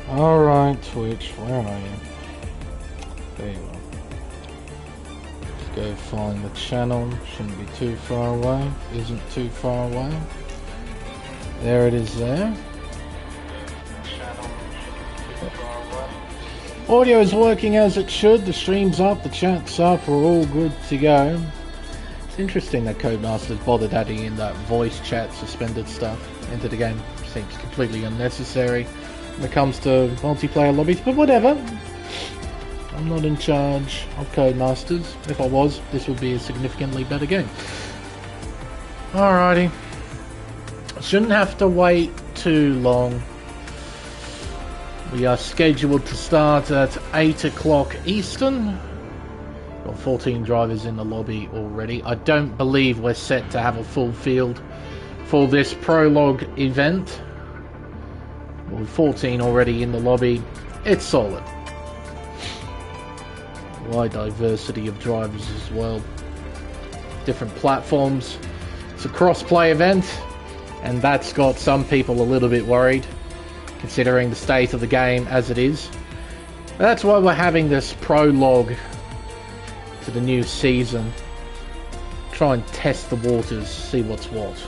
Alright, Twitch, where are you? There you are. Let's go find the channel. Shouldn't be too far away. Isn't too far away. There it is there. Audio is working as it should. The stream's up, the chat's up, we're all good to go. It's interesting that Codemasters bothered adding in that voice chat suspended stuff into the game. Seems completely unnecessary when it comes to multiplayer lobbies, but whatever. I'm not in charge of Codemasters. If I was, this would be a significantly better game. Alrighty. Shouldn't have to wait too long. We are scheduled to start at 8 o'clock Eastern. Got 14 drivers in the lobby already. I don't believe we're set to have a full field for this prologue event. With 14 already in the lobby, it's solid. Wide diversity of drivers as well. Different platforms. It's a crossplay event, and that's got some people a little bit worried, considering the state of the game as it is. That's why we're having this prologue to the new season. Try and test the waters, see what's what.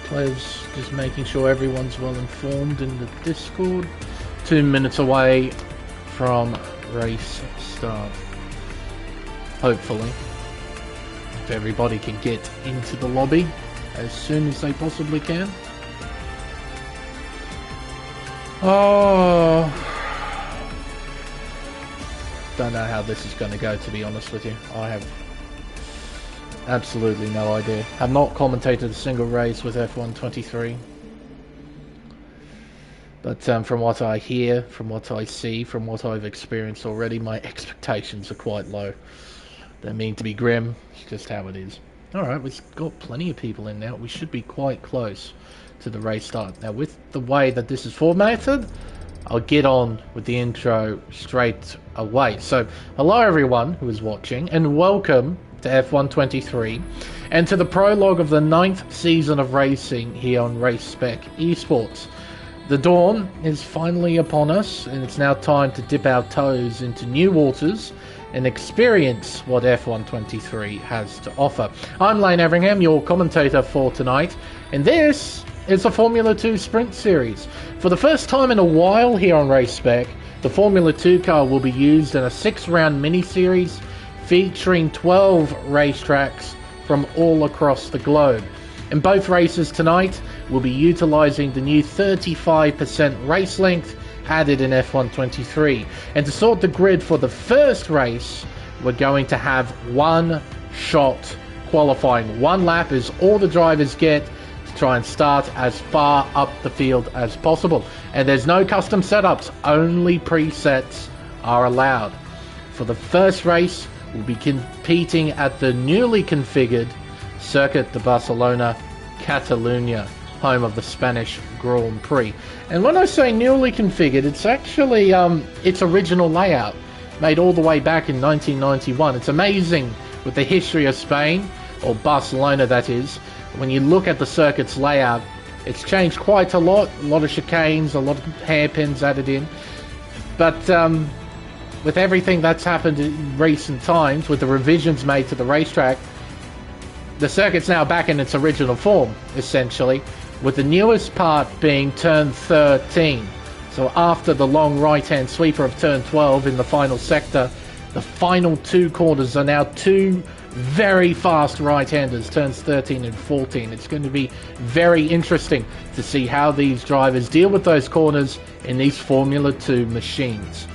Players just making sure everyone's well informed in the Discord. 2 minutes away from race start. Hopefully, if everybody can get into the lobby as soon as they possibly can. Oh, don't know how this is going to go, to be honest with you. I have absolutely no idea. Have not commentated a single race with F123. But from what I hear, from what I see, from what I've experienced already, my expectations are quite low. Don't mean to be grim, it's just how it is. Alright, we've got plenty of people in now. We should be quite close to the race start. Now, with the way that this is formatted, I'll get on with the intro straight away. So, hello everyone who is watching, and welcome to F123, and to the prologue of the 9th season of racing here on Race Spec Esports. The dawn is finally upon us, and it's now time to dip our toes into new waters and experience what F123 has to offer. I'm Lane Everingham, your commentator for tonight, and this is the Formula 2 Sprint Series. For the first time in a while here on Race Spec, the Formula 2 car will be used in a 6-round mini-series featuring 12 racetracks from all across the globe. In both races tonight, we'll be utilising the new 35% race length added in F123. And to sort the grid for the first race, we're going to have one-shot qualifying. One lap is all the drivers get to try and start as far up the field as possible. And there's no custom setups, only presets are allowed. For the first race, we'll be competing at the newly configured Circuit de Barcelona-Catalunya, home of the Spanish Grand Prix. And when I say newly configured, it's actually its original layout, made all the way back in 1991. It's amazing with the history of Spain, or Barcelona that is. When you look at the circuit's layout, it's changed quite a lot of chicanes, a lot of hairpins added in. But with everything that's happened in recent times, with the revisions made to the racetrack, the circuit's now back in its original form, essentially, with the newest part being turn 13. So after the long right-hand sweeper of turn 12 in the final sector, the final 2 corners are now 2 very fast right-handers, turns 13 and 14. It's going to be very interesting to see how these drivers deal with those corners in these Formula 2 machines.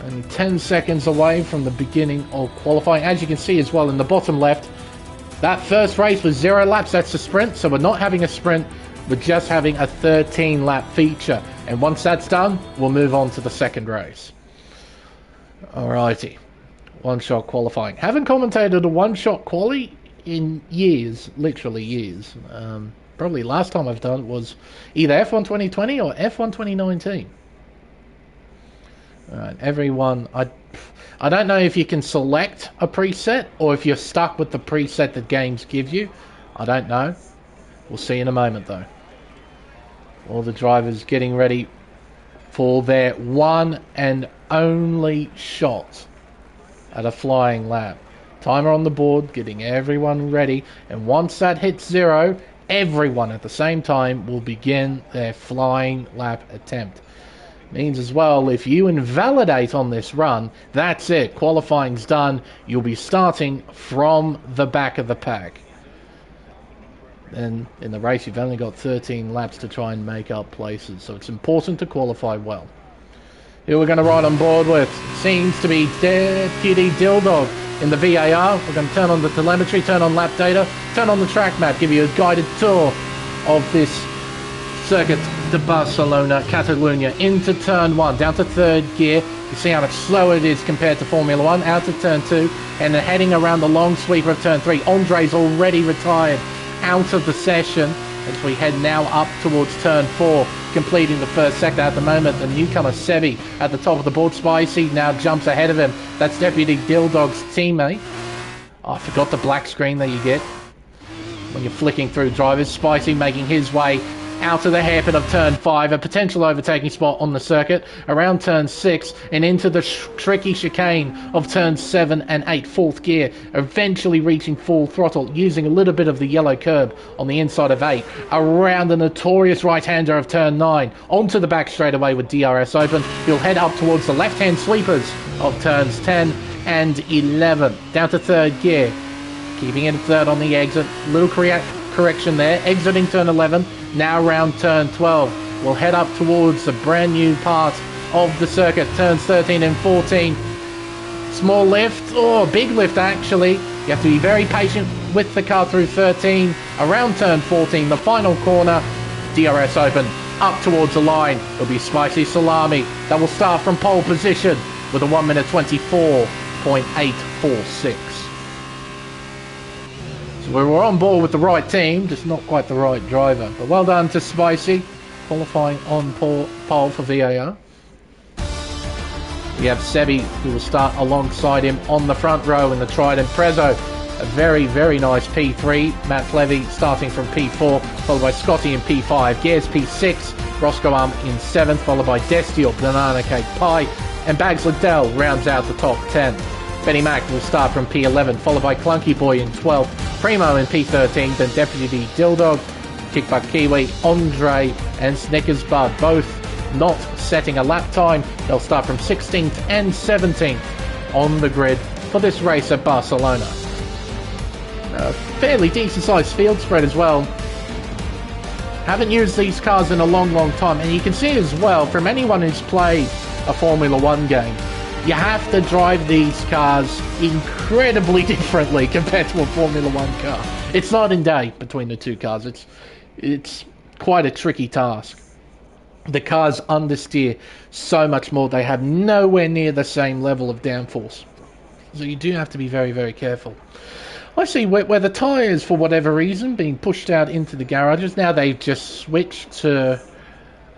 And 10 seconds away from the beginning of qualifying. As you can see as well in the bottom left, that first race was 0 laps. That's a sprint, so we're not having a sprint, we're just having a 13 lap feature. And once that's done, we'll move on to the second race. Alrighty, one-shot qualifying. Haven't commentated a one-shot quali in years, literally years. Probably last time I've done it was either F1 2020 or F1 2019. Alright, everyone, I don't know if you can select a preset or if you're stuck with the preset that games give you. I don't know. We'll see in a moment though. All the drivers getting ready for their one and only shot at a flying lap. Timer on the board, getting everyone ready, and once that hits 0, everyone at the same time will begin their flying lap attempt. Means as well, if you invalidate on this run, that's it. Qualifying's done. You'll be starting from the back of the pack. And in the race, you've only got 13 laps to try and make up places, so it's important to qualify well. Who we're going to ride on board with seems to be Deputy Dildog in the VAR. We're going to turn on the telemetry, turn on lap data, turn on the track map, give you a guided tour of this circuit de Barcelona-Catalunya into turn 1, down to 3rd gear. You see how much slower it is compared to Formula 1, out to turn 2, and then heading around the long sweeper of turn 3. Andre's already retired out of the session as we head now up towards turn 4, completing the first sector. At the moment, the newcomer Sebi at the top of the board. Spicy now jumps ahead of him. That's Deputy Dildog's teammate. Oh, I forgot the black screen that you get when you're flicking through drivers. Spicy making his way out of the hairpin of turn 5, a potential overtaking spot on the circuit, around turn 6 and into the tricky chicane of turn 7 and 8, 4th gear, eventually reaching full throttle, using a little bit of the yellow curb on the inside of 8, around the notorious right-hander of turn 9, onto the back straightaway with DRS open. He'll head up towards the left-hand sweepers of turns 10 and 11, down to 3rd gear, keeping it 3rd on the exit. Little correction there, exiting turn 11, now around turn 12. We'll head up towards the brand new part of the circuit, turns 13 and 14. Small lift, or big lift actually. You have to be very patient with the car through 13. Around turn 14, the final corner, DRS open, up towards the line. It'll be Spicy Salami that will start from pole position with a 1 minute 24.846. So we were on board with the right team, just not quite the right driver. But well done to Spicy, qualifying on pole for VAR. We have Sebi, who will start alongside him on the front row in the Trident Prezzo. A very, very nice P3. Matt Levy starting from P4, followed by Scotty in P5. Gears P6, Roscoe Arm in 7th, followed by Destiel, Banana Cake Pie, and Bags Liddell rounds out the top 10. Benny Mac will start from P11, followed by Clunky Boy in 12th, Primo in P13, then Deputy Dildog, Kickback Kiwi, Andre, and Snickers Bud, both not setting a lap time. They'll start from 16th and 17th on the grid for this race at Barcelona. A fairly decent sized field spread as well. Haven't used these cars in a long, long time, and you can see as well from anyone who's played a Formula 1 game, you have to drive these cars incredibly differently compared to a Formula 1 car. It's night and day between the two cars. It's quite a tricky task. The cars understeer so much more. They have nowhere near the same level of downforce. So you do have to be very, very careful. I see where the tyres, for whatever reason, being pushed out into the garages. Now they've just switched to,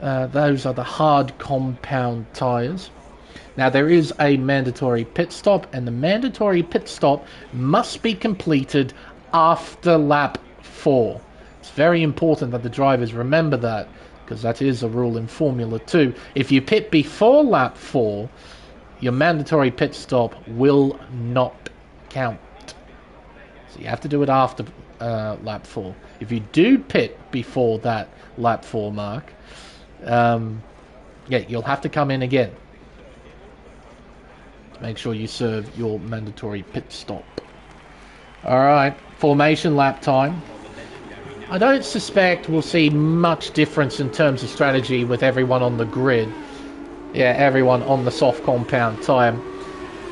those are the hard compound tyres. Now there is a mandatory pit stop, and the mandatory pit stop must be completed after lap 4. It's very important that the drivers remember that, because that is a rule in Formula 2. If you pit before lap 4, your mandatory pit stop will not count. So you have to do it after lap 4. If you do pit before that lap 4 mark, you'll have to come in again. Make sure you serve your mandatory pit stop. Alright, formation lap time. I don't suspect we'll see much difference in terms of strategy with everyone on the grid. Yeah, everyone on the soft compound tyre.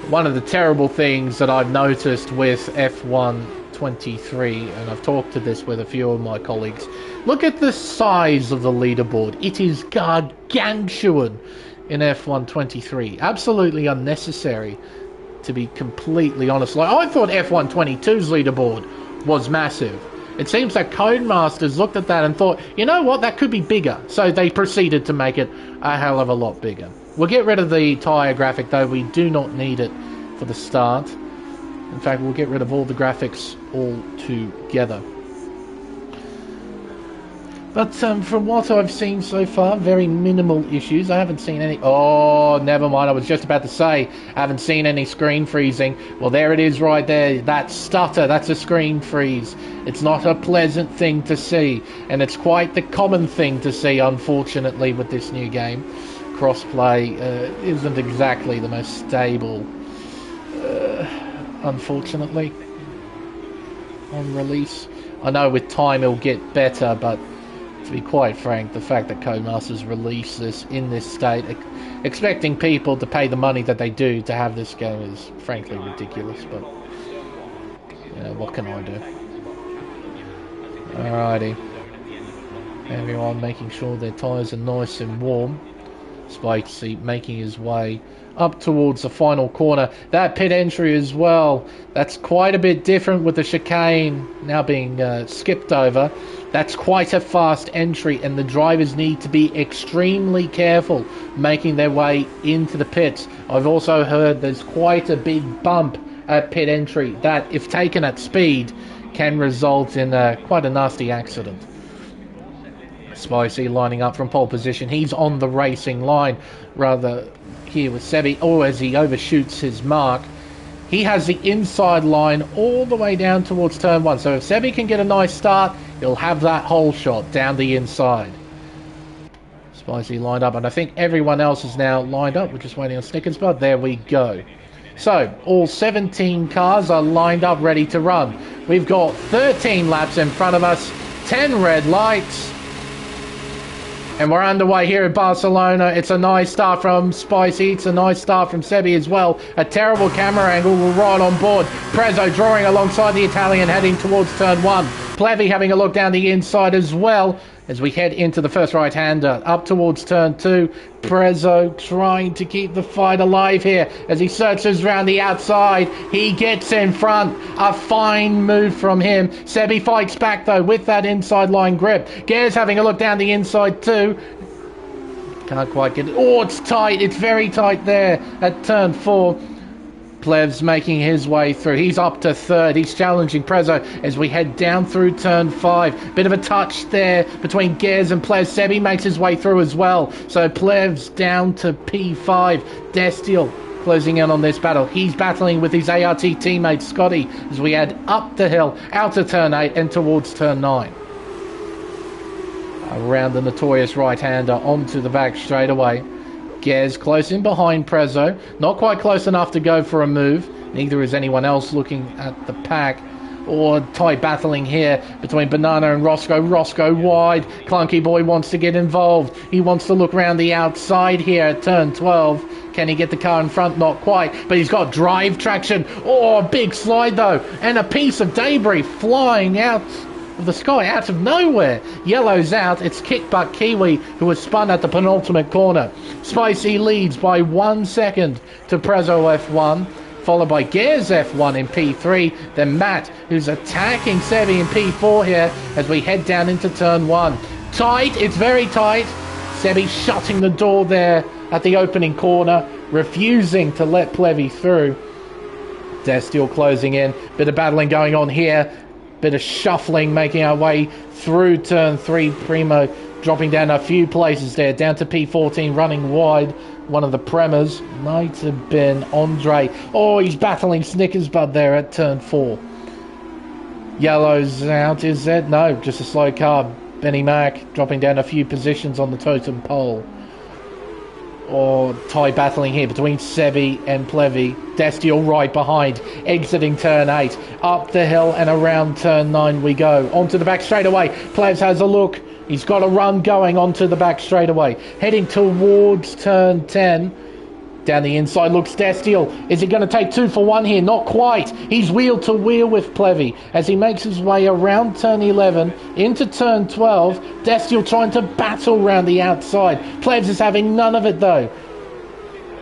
One of the terrible things that I've noticed with F1 23, and I've talked to this with a few of my colleagues, look at the size of the leaderboard. It is gargantuan in F1 23. Absolutely unnecessary, to be completely honest. Like, I thought F1 22's leaderboard was massive. It seems that Codemasters looked at that and thought, you know what, that could be bigger. So they proceeded to make it a hell of a lot bigger. We'll get rid of the tyre graphic though, we do not need it for the start. In fact, we'll get rid of all the graphics altogether. But from what I've seen so far, very minimal issues. I haven't seen any... Oh, never mind. I was just about to say, I haven't seen any screen freezing. Well, there it is right there. That stutter, that's a screen freeze. It's not a pleasant thing to see. And it's quite the common thing to see, unfortunately, with this new game. Crossplay isn't exactly the most stable, unfortunately, on release. I know with time it'll get better, but... to be quite frank, the fact that Codemasters release this in this state, expecting people to pay the money that they do to have this game is frankly ridiculous, but you know, what can I do? Alrighty. Everyone making sure their tyres are nice and warm. Spikesy making his way up towards the final corner. That pit entry as well, that's quite a bit different with the chicane now being skipped over. That's quite a fast entry, and the drivers need to be extremely careful making their way into the pits. I've also heard there's quite a big bump at pit entry that, if taken at speed, can result in quite a nasty accident. Spicy lining up from pole position. He's on the racing line, rather here with Sebi. Oh, as he overshoots his mark. He has the inside line all the way down towards turn 1. So if Sebi can get a nice start, he'll have that whole shot down the inside. Spicy lined up, and I think everyone else is now lined up. We're just waiting on Snickers, but there we go. So, all 17 cars are lined up, ready to run. We've got 13 laps in front of us, 10 red lights. And we're underway here at Barcelona. It's a nice start from Spicy. It's a nice start from Sebi as well. A terrible camera angle. We're right on board. Prezzo drawing alongside the Italian, heading towards turn 1. Plevy having a look down the inside as well as we head into the first right-hander. Up towards turn 2. Prezzo trying to keep the fight alive here as he searches around the outside. He gets in front. A fine move from him. Sebi fights back though with that inside line grip. Gare's having a look down the inside too. Can't quite get it. Oh, it's tight. It's very tight there at turn 4. Plev's making his way through. He's up to third. He's challenging Prezzo as we head down through turn 5. Bit of a touch there between Gares and Plev. Sebi makes his way through as well. So Plev's down to P5. Destiel closing in on this battle. He's battling with his ART teammate Scotty as we head up the hill, out of turn 8 and towards turn 9. Around the notorious right-hander onto the back straightaway. Gez close in behind Prezzo. Not quite close enough to go for a move. Neither is anyone else looking at the pack. Or tight battling here between Banana and Roscoe. Roscoe wide. Clunky Boy wants to get involved. He wants to look around the outside here at turn 12. Can he get the car in front? Not quite. But he's got drive traction. Oh, big slide though. And a piece of debris flying out of the sky out of nowhere. Yellow's out. It's Kick Butt Kiwi who was spun at the penultimate corner. Spicy leads by 1 second to Prezzo F1, followed by Gares F1 in P3, then Matt who's attacking Sebi in P4 here as we head down into turn 1. Tight, it's very tight. Sebi shutting the door there at the opening corner, refusing to let Plevy through. Destiel closing in. Bit of battling going on here. Bit of shuffling, making our way through turn 3. Primo dropping down a few places there, down to P14, running wide. One of the Premas might have been Andre. Oh, he's battling Snickers Bud there at turn 4. Yellow's out, is it? No, just a slow car. Benny Mac dropping down a few positions on the totem pole. Or tie battling here between Sebi and Plevy. Destiel right behind, exiting turn 8. Up the hill and around turn 9 we go. Onto the back straightaway. Plevs has a look. He's got a run going onto the back straightaway. Heading towards turn 10. Down the inside looks Destiel. Is he going to take 2 for 1 here? Not quite. He's wheel to wheel with Plevy as he makes his way around turn 11 into turn 12. Destiel trying to battle round the outside. Plevs is having none of it though.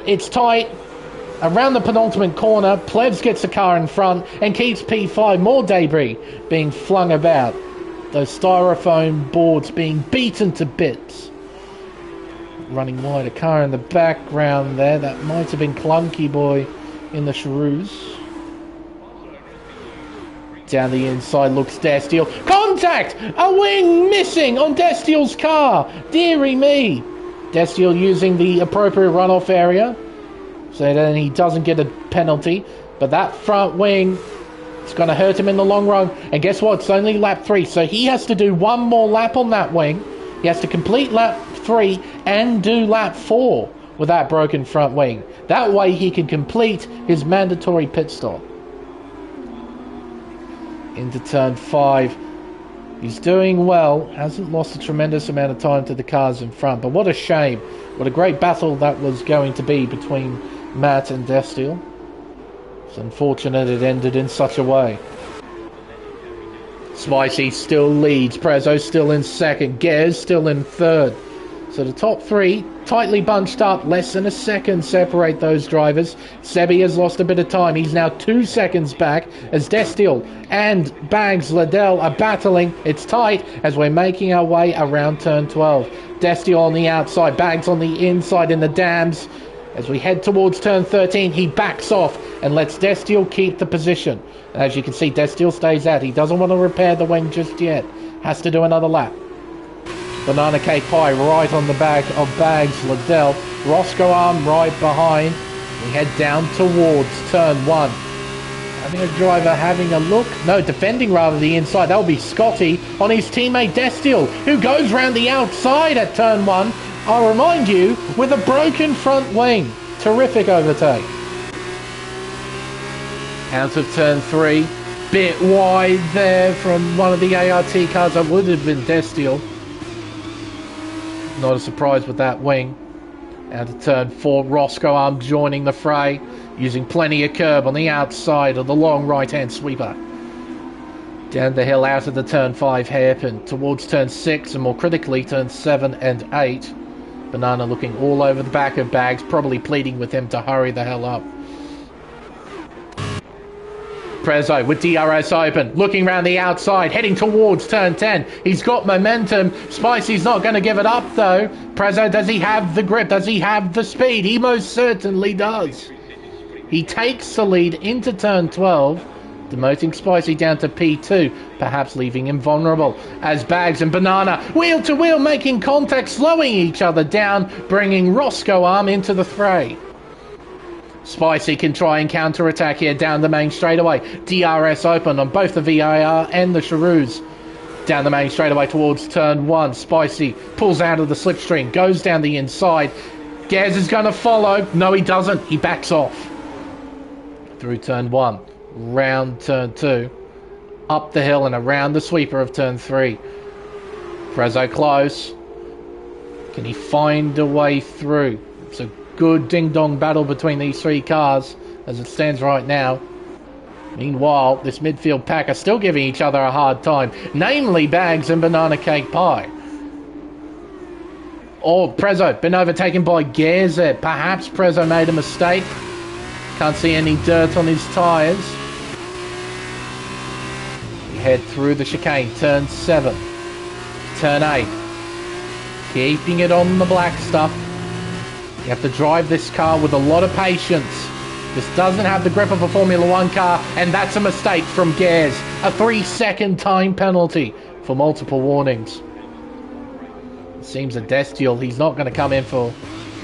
It's tight. Around the penultimate corner, Plevs gets the car in front and keeps P5. More debris being flung about. Those styrofoam boards being beaten to bits. running wide. A car in the background there. That might have been Clunky Boy in the Cheroos. Down the inside looks Destiel. Contact! A wing missing on Destiel's car. Dearie me. Destiel using the appropriate runoff area, so then he doesn't get a penalty. But that front wing, it's going to hurt him in the long run. And guess what? It's only lap 3, so he has to do one more lap on that wing. He has to complete lap 3 and do lap 4 with that broken front wing. That way he can complete his mandatory pit stop. Into turn 5. He's doing well. Hasn't lost a tremendous amount of time to the cars in front. But what a shame. What a great battle that was going to be between Matt and Destiel. It's unfortunate it ended in such a way. Spicy still leads. Prezzo still in second. Gers still in third. So the top 3 tightly bunched up. Less than a second separate those drivers. Sebi has lost a bit of time. He's now 2 seconds back as Destiel and Bags Liddell are battling. It's tight as we're making our way around turn 12. Destiel on the outside. Bags on the inside in the dams. As we head towards turn 13, he backs off and lets Destiel keep the position. And as you can see, Destiel stays out. He doesn't want to repair the wing just yet. Has to do another lap. Banana Cake Pie right on the back of Bags Liddell. Roscoe Arm right behind. We head down towards turn 1. Having a driver having a look. No, defending rather the inside. That'll be Scotty on his teammate Destiel, who goes round the outside at turn 1. I'll remind you, with a broken front wing. Terrific overtake. Out of turn 3. Bit wide there from one of the ART cars. That would have been Destiel. Not a surprise with that wing. Out of turn 4, Roscoe Arm joining the fray, using plenty of curb on the outside of the long right-hand sweeper. Down the hill out of the turn 5 hairpin, towards turn 6 and more critically turn 7 and 8. Banana looking all over the back of Bags, probably pleading with him to hurry the hell up. Prezzo with DRS open, looking around the outside, heading towards turn 10. He's got momentum. Spicy's not going to give it up, though. Prezzo, does he have the grip? Does he have the speed? He most certainly does. He takes the lead into turn 12, demoting Spicy down to P2, perhaps leaving him vulnerable. As Bags and Banana, wheel to wheel, making contact, slowing each other down, bringing Roscoe Arm into the fray. Spicy can try and counter-attack here down the main straightaway. DRS open on both the VIR and the Cheroos. Down the main straightaway towards turn 1. Spicy pulls out of the slipstream, goes down the inside. Gers is going to follow. No, he doesn't. He backs off. Through turn 1. Round turn 2. Up the hill and around the sweeper of turn 3. Prezzo close. Can he find a way through? It's a good ding-dong battle between these 3 cars as it stands right now. Meanwhile, this midfield pack are still giving each other a hard time, namely Bags and Banana Cake Pie. Oh, Prezzo been overtaken by Gers there. Perhaps Prezzo made a mistake. Can't see any dirt on his tyres. We head through the chicane, turn 7, turn 8. Keeping it on the black stuff. You have to drive this car with a lot of patience. This doesn't have the grip of a Formula 1 car, and that's a mistake from Gers. A 3-second time penalty for multiple warnings. It seems that Destiel, he's not going to come in for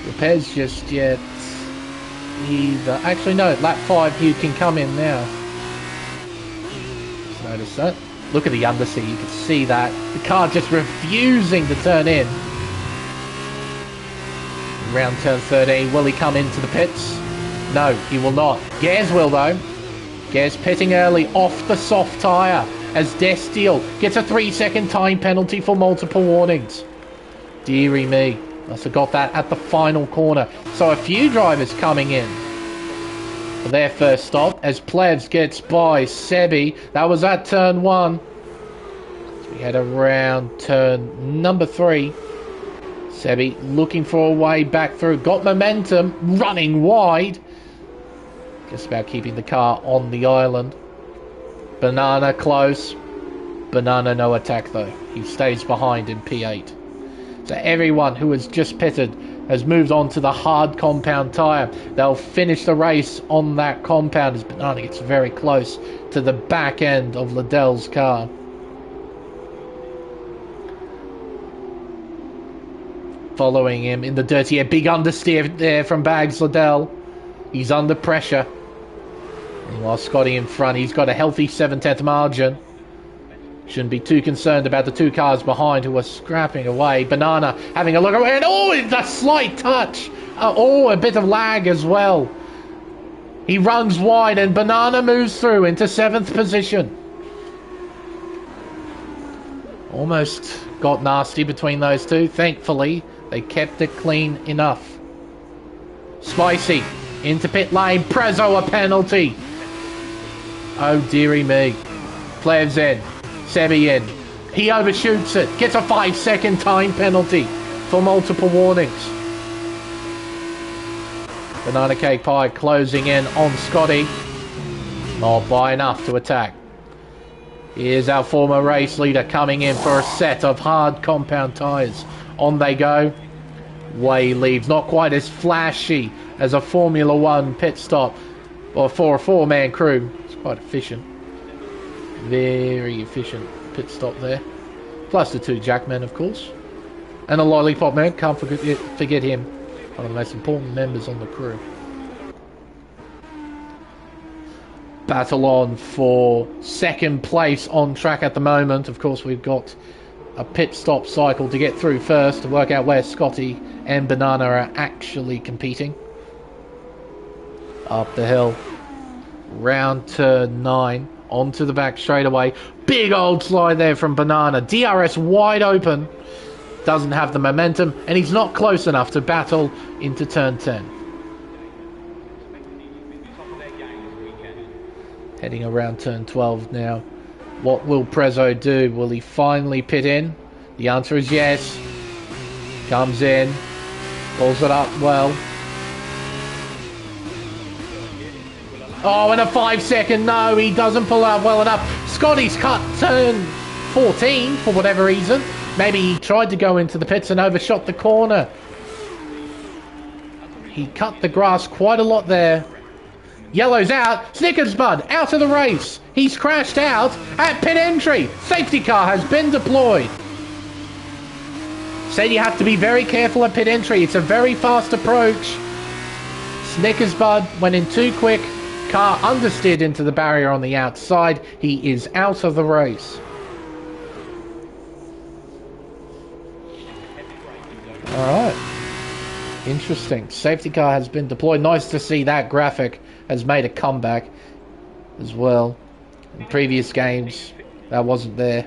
repairs just yet either. Actually, no, lap 5, you can come in now. Just notice that. Look at the underseat, you can see that. The car just refusing to turn in. Round turn 13, will he come into the pits? No, he will not. Gers will though. Gers pitting early off the soft tyre as Destiel gets a 3-second time penalty for multiple warnings. Deary me, must have got that at the final corner. So a few drivers coming in for their first stop as Plebs gets by Sebi. That was at turn 1. So we head around turn number 3. Sebi looking for a way back through. Got momentum. Running wide. Just about keeping the car on the island. Banana close. Banana no attack though. He stays behind in P8. So everyone who has just pitted has moved on to the hard compound tyre. They'll finish the race on that compound as Banana gets very close to the back end of Liddell's car. Following him in the dirty air. Big understeer there from Bags Liddell. He's under pressure. And while Scotty in front, he's got a healthy 7/10 margin. Shouldn't be too concerned about the two cars behind who are scrapping away. Banana having a look away, and oh, it's a slight touch. A bit of lag as well. He runs wide, and Banana moves through into 7th position. Almost got nasty between those two. Thankfully, they kept it clean enough. Spicy into pit lane. Prezzo a penalty. Oh dearie me. Plevs in. Sebi in. He overshoots it. Gets a 5-second time penalty for multiple warnings. Banana Cake Pie closing in on Scotty. Not by enough to attack. Here's our former race leader coming in for a set of hard compound tyres. On they go. Way leaves. Not quite as flashy as a Formula 1 pit stop. Or for a 4-man crew. It's quite efficient. Very efficient pit stop there. Plus the 2 Jackmen, of course. And a Lollipop Man. Can't forget him. One of the most important members on the crew. Battle on for 2nd place on track at the moment. Of course, we've got a pit stop cycle to get through first to work out where Scotty and Banana are actually competing. Up the hill. Round turn 9. Onto the back straightaway. Big old slide there from Banana. DRS wide open. Doesn't have the momentum. And he's not close enough to battle into turn 10. Heading around turn 12 now. What will Prezzo do? Will he finally pit in? The answer is yes. Comes in. Pulls it up well. Oh, and a 5-second. No, he doesn't pull out well enough. Scotty's cut turn 14 for whatever reason. Maybe he tried to go into the pits and overshot the corner. He cut the grass quite a lot there. Yellow's out. Snickers Bud out of the race. He's crashed out at pit entry. Safety car has been deployed. Said you have to be very careful at pit entry. It's a very fast approach. Snickers Bud went in too quick. Car understeered into the barrier on the outside. He is out of the race. Alright. Interesting. Safety car has been deployed. Nice to see that graphic has made a comeback as well. In previous games, that wasn't there.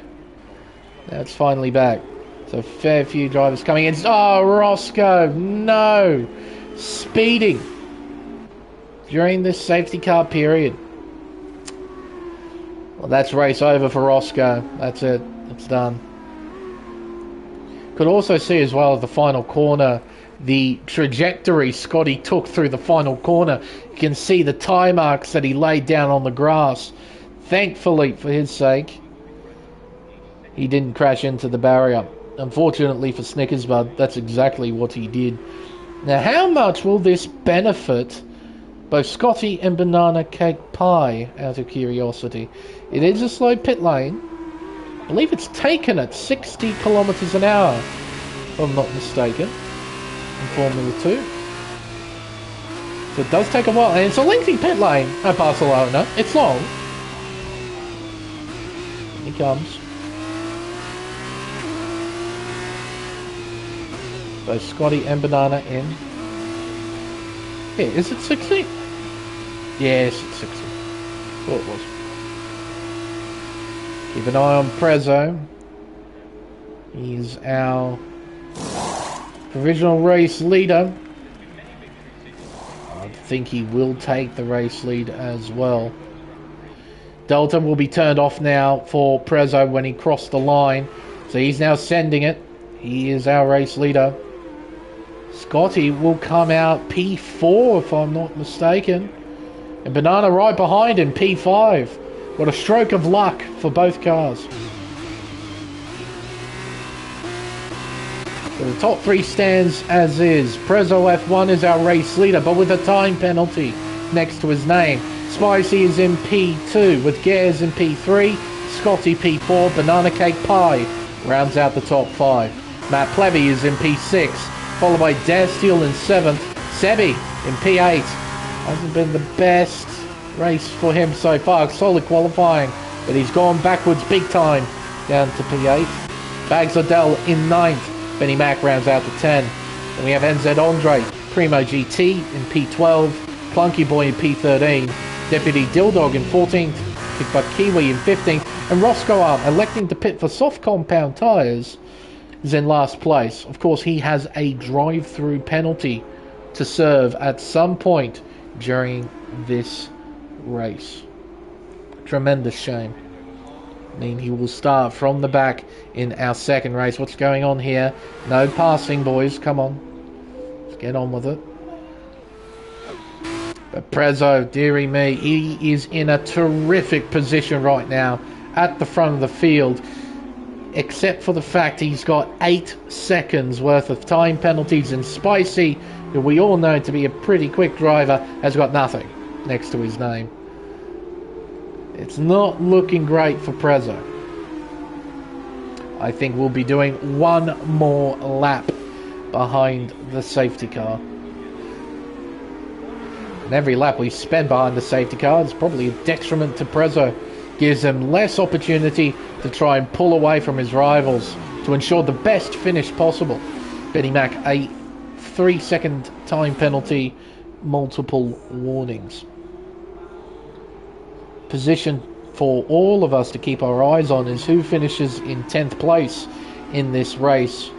That's finally back. So a fair few drivers coming in. Oh, Roscoe! No! Speeding during this safety car period. Well, that's race over for Roscoe. That's it. It's done. Could also see as well at the final corner the trajectory Scotty took through the final corner. You can see the tyre marks that he laid down on the grass. Thankfully, for his sake, he didn't crash into the barrier. Unfortunately for Snickers Bud, that's exactly what he did. Now, how much will this benefit both Scotty and Banana Cake Pie, out of curiosity? It is a slow pit lane. I believe it's taken at 60 kilometers an hour, if I'm not mistaken, in Formula 2. So it does take a while, and it's a lengthy pit lane at Barcelona. It's long. Here he comes. Both Scotty and Banana in. Yeah, is it 60? Yes, it's 60. Thought it was. Keep an eye on Prezzo. He's our provisional race leader. I think he will take the race lead as well. Delta will be turned off now for Prezzo when he crossed the line. So he's now sending it. He is our race leader. Scotty will come out P4 if I'm not mistaken. And Banana right behind him, P5. What a stroke of luck for both cars. So the top 3 stands as is. Prezzo F1 is our race leader, but with a time penalty next to his name. Spicy is in P2, with Gares in P3, Scotty P4, Banana Cake Pie rounds out the top 5. Matt Plevy is in P6, followed by Dastiel in 7th, Sebi in P8. Hasn't been the best race for him so far, solid qualifying, but he's gone backwards big time down to P8. Bags Odell in 9th, Benny Mac rounds out to 10. Then we have NZ Andre, Primo GT in P12, Clunky Boy in P13, Deputy Dildog in 14th, Kick Butt Kiwi in 15th, and Roscoe Arm, electing to pit for soft compound tyres, is in last place. Of course, he has a drive-through penalty to serve at some point during this race. Tremendous shame. I mean, he will start from the back in our second race. What's going on here? No passing, boys. Come on. Let's get on with it. But Prezzo, dearie me, he is in a terrific position right now at the front of the field, except for the fact he's got 8 seconds worth of time penalties, and Spicy, who we all know to be a pretty quick driver, has got nothing next to his name. It's not looking great for Prezzo. I think we'll be doing one more lap behind the safety car. And every lap we spend behind the safety car is probably a detriment to Prezzo. Gives him less opportunity to try and pull away from his rivals to ensure the best finish possible. Benny Mac, a 3-second time penalty, multiple warnings. Position for all of us to keep our eyes on is who finishes in 10th place in this race,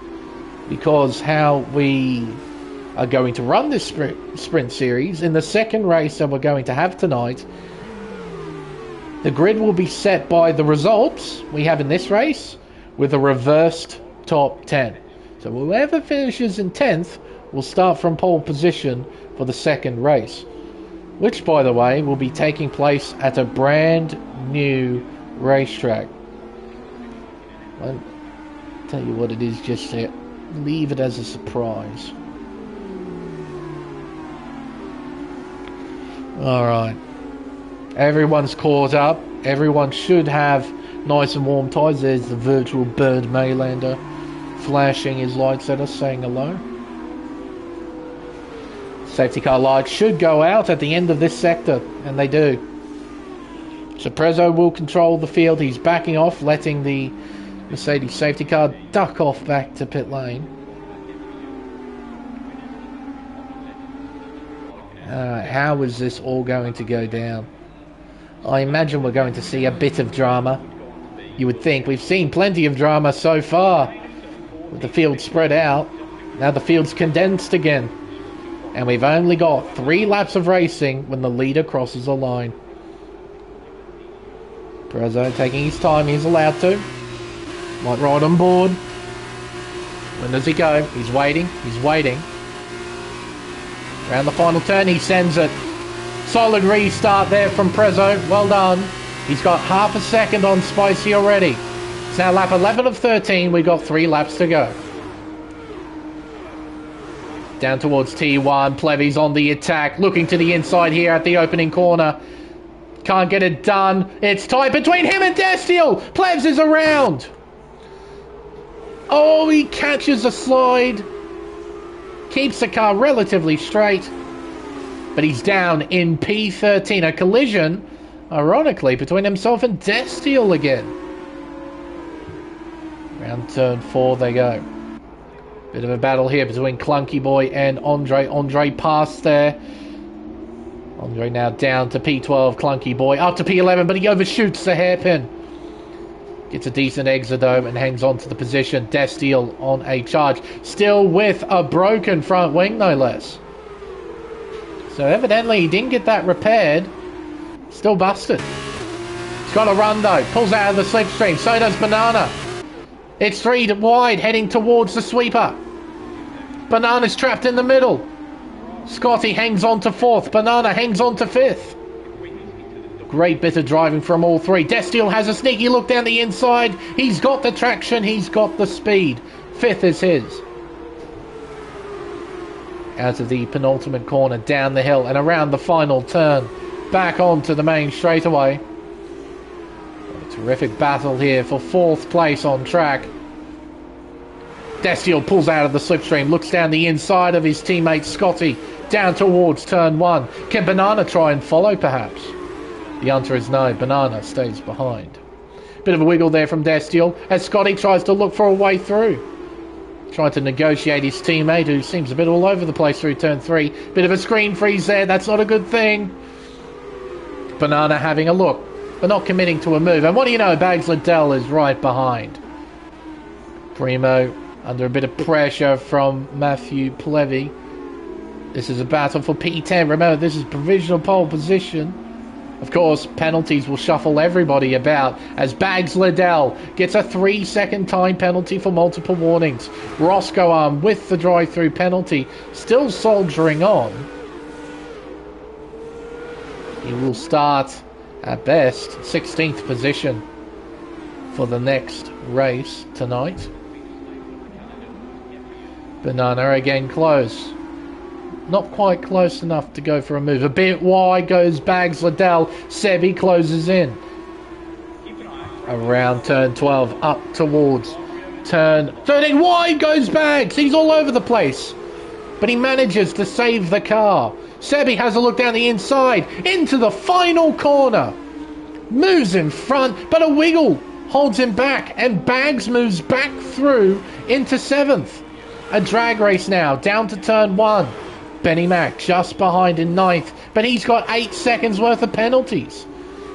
because how we are going to run this sprint series in the second race that we're going to have tonight, the grid will be set by the results we have in this race with a reversed top 10. So whoever finishes in 10th will start from pole position for the second race, which, by the way, will be taking place at a brand new racetrack. I'll tell you what it is just yet. Leave it as a surprise. Alright. Everyone's caught up. Everyone should have nice and warm tyres. There's the virtual bird Maylander flashing his lights at us, saying hello. Safety car lights should go out at the end of this sector, and they do. So Prezzo will control the field. He's backing off, letting the Mercedes safety car duck off back to pit lane. How is this all going to go down? I imagine we're going to see a bit of drama. You would think. We've seen plenty of drama so far, with the field spread out. Now the field's condensed again, and we've only got 3 laps of racing when the leader crosses the line. Prezzo taking his time. He's allowed to. Might ride on board. When does he go? He's waiting. He's waiting. Around the final turn, he sends it. Solid restart there from Prezzo. Well done. He's got half a second on Spicy already. It's now lap 11 of 13. We've got 3 laps to go. Down towards T1. Plevy's on the attack. Looking to the inside here at the opening corner. Can't get it done. It's tight between him and Dastiel. Plevs is around. Oh, he catches a slide. Keeps the car relatively straight. But he's down in P13. A collision, ironically, between himself and Dastiel again. Round turn 4 they go. Bit of a battle here between Clunky Boy and Andre. Andre passed there. Andre now down to P12. Clunky Boy up to P11, but he overshoots the hairpin. Gets a decent exit though and hangs on to the position. Dastiel on a charge. Still with a broken front wing, no less. So evidently he didn't get that repaired. Still busted. He's got a run though. Pulls out of the slipstream. So does Banana. It's 3 wide heading towards the sweeper. Banana's trapped in the middle. Scotty hangs on to 4th. Banana hangs on to 5th. Great bit of driving from all 3. Dastiel has a sneaky look down the inside. He's got the traction. He's got the speed. 5th is his. out of the penultimate corner, down the hill and around the final turn, back onto the main straightaway. A terrific battle here for 4th place on track. Destiel pulls out of the slipstream, looks down the inside of his teammate Scotty, down towards turn 1. Can Banana try and follow perhaps? The answer is no, Banana stays behind. Bit of a wiggle there from Destiel as Scotty tries to look for a way through. Trying to negotiate his teammate, who seems a bit all over the place through turn 3. Bit of a screen freeze there, that's not a good thing. Banana having a look, but not committing to a move. And what do you know, Bags Liddell is right behind. Primo under a bit of pressure from Matthew Plevy. This is a battle for P10. Remember, this is provisional pole position. Of course, penalties will shuffle everybody about as Bags Liddell gets a 3-second time penalty for multiple warnings. Roscoe with the drive-through penalty, still soldiering on. He will start, at best, 16th position for the next race tonight. Banana again close. Not quite close enough to go for a move. A bit wide goes Bags Liddell. Sebi closes in. Around turn 12, up towards turn 13. Wide goes Bags. He's all over the place. But he manages to save the car. Sebi has a look down the inside. Into the final corner. Moves in front, but a wiggle holds him back. And Bags moves back through into 7th. A drag race now, down to turn 1. Benny Mac just behind in 9th, but he's got 8 seconds worth of penalties.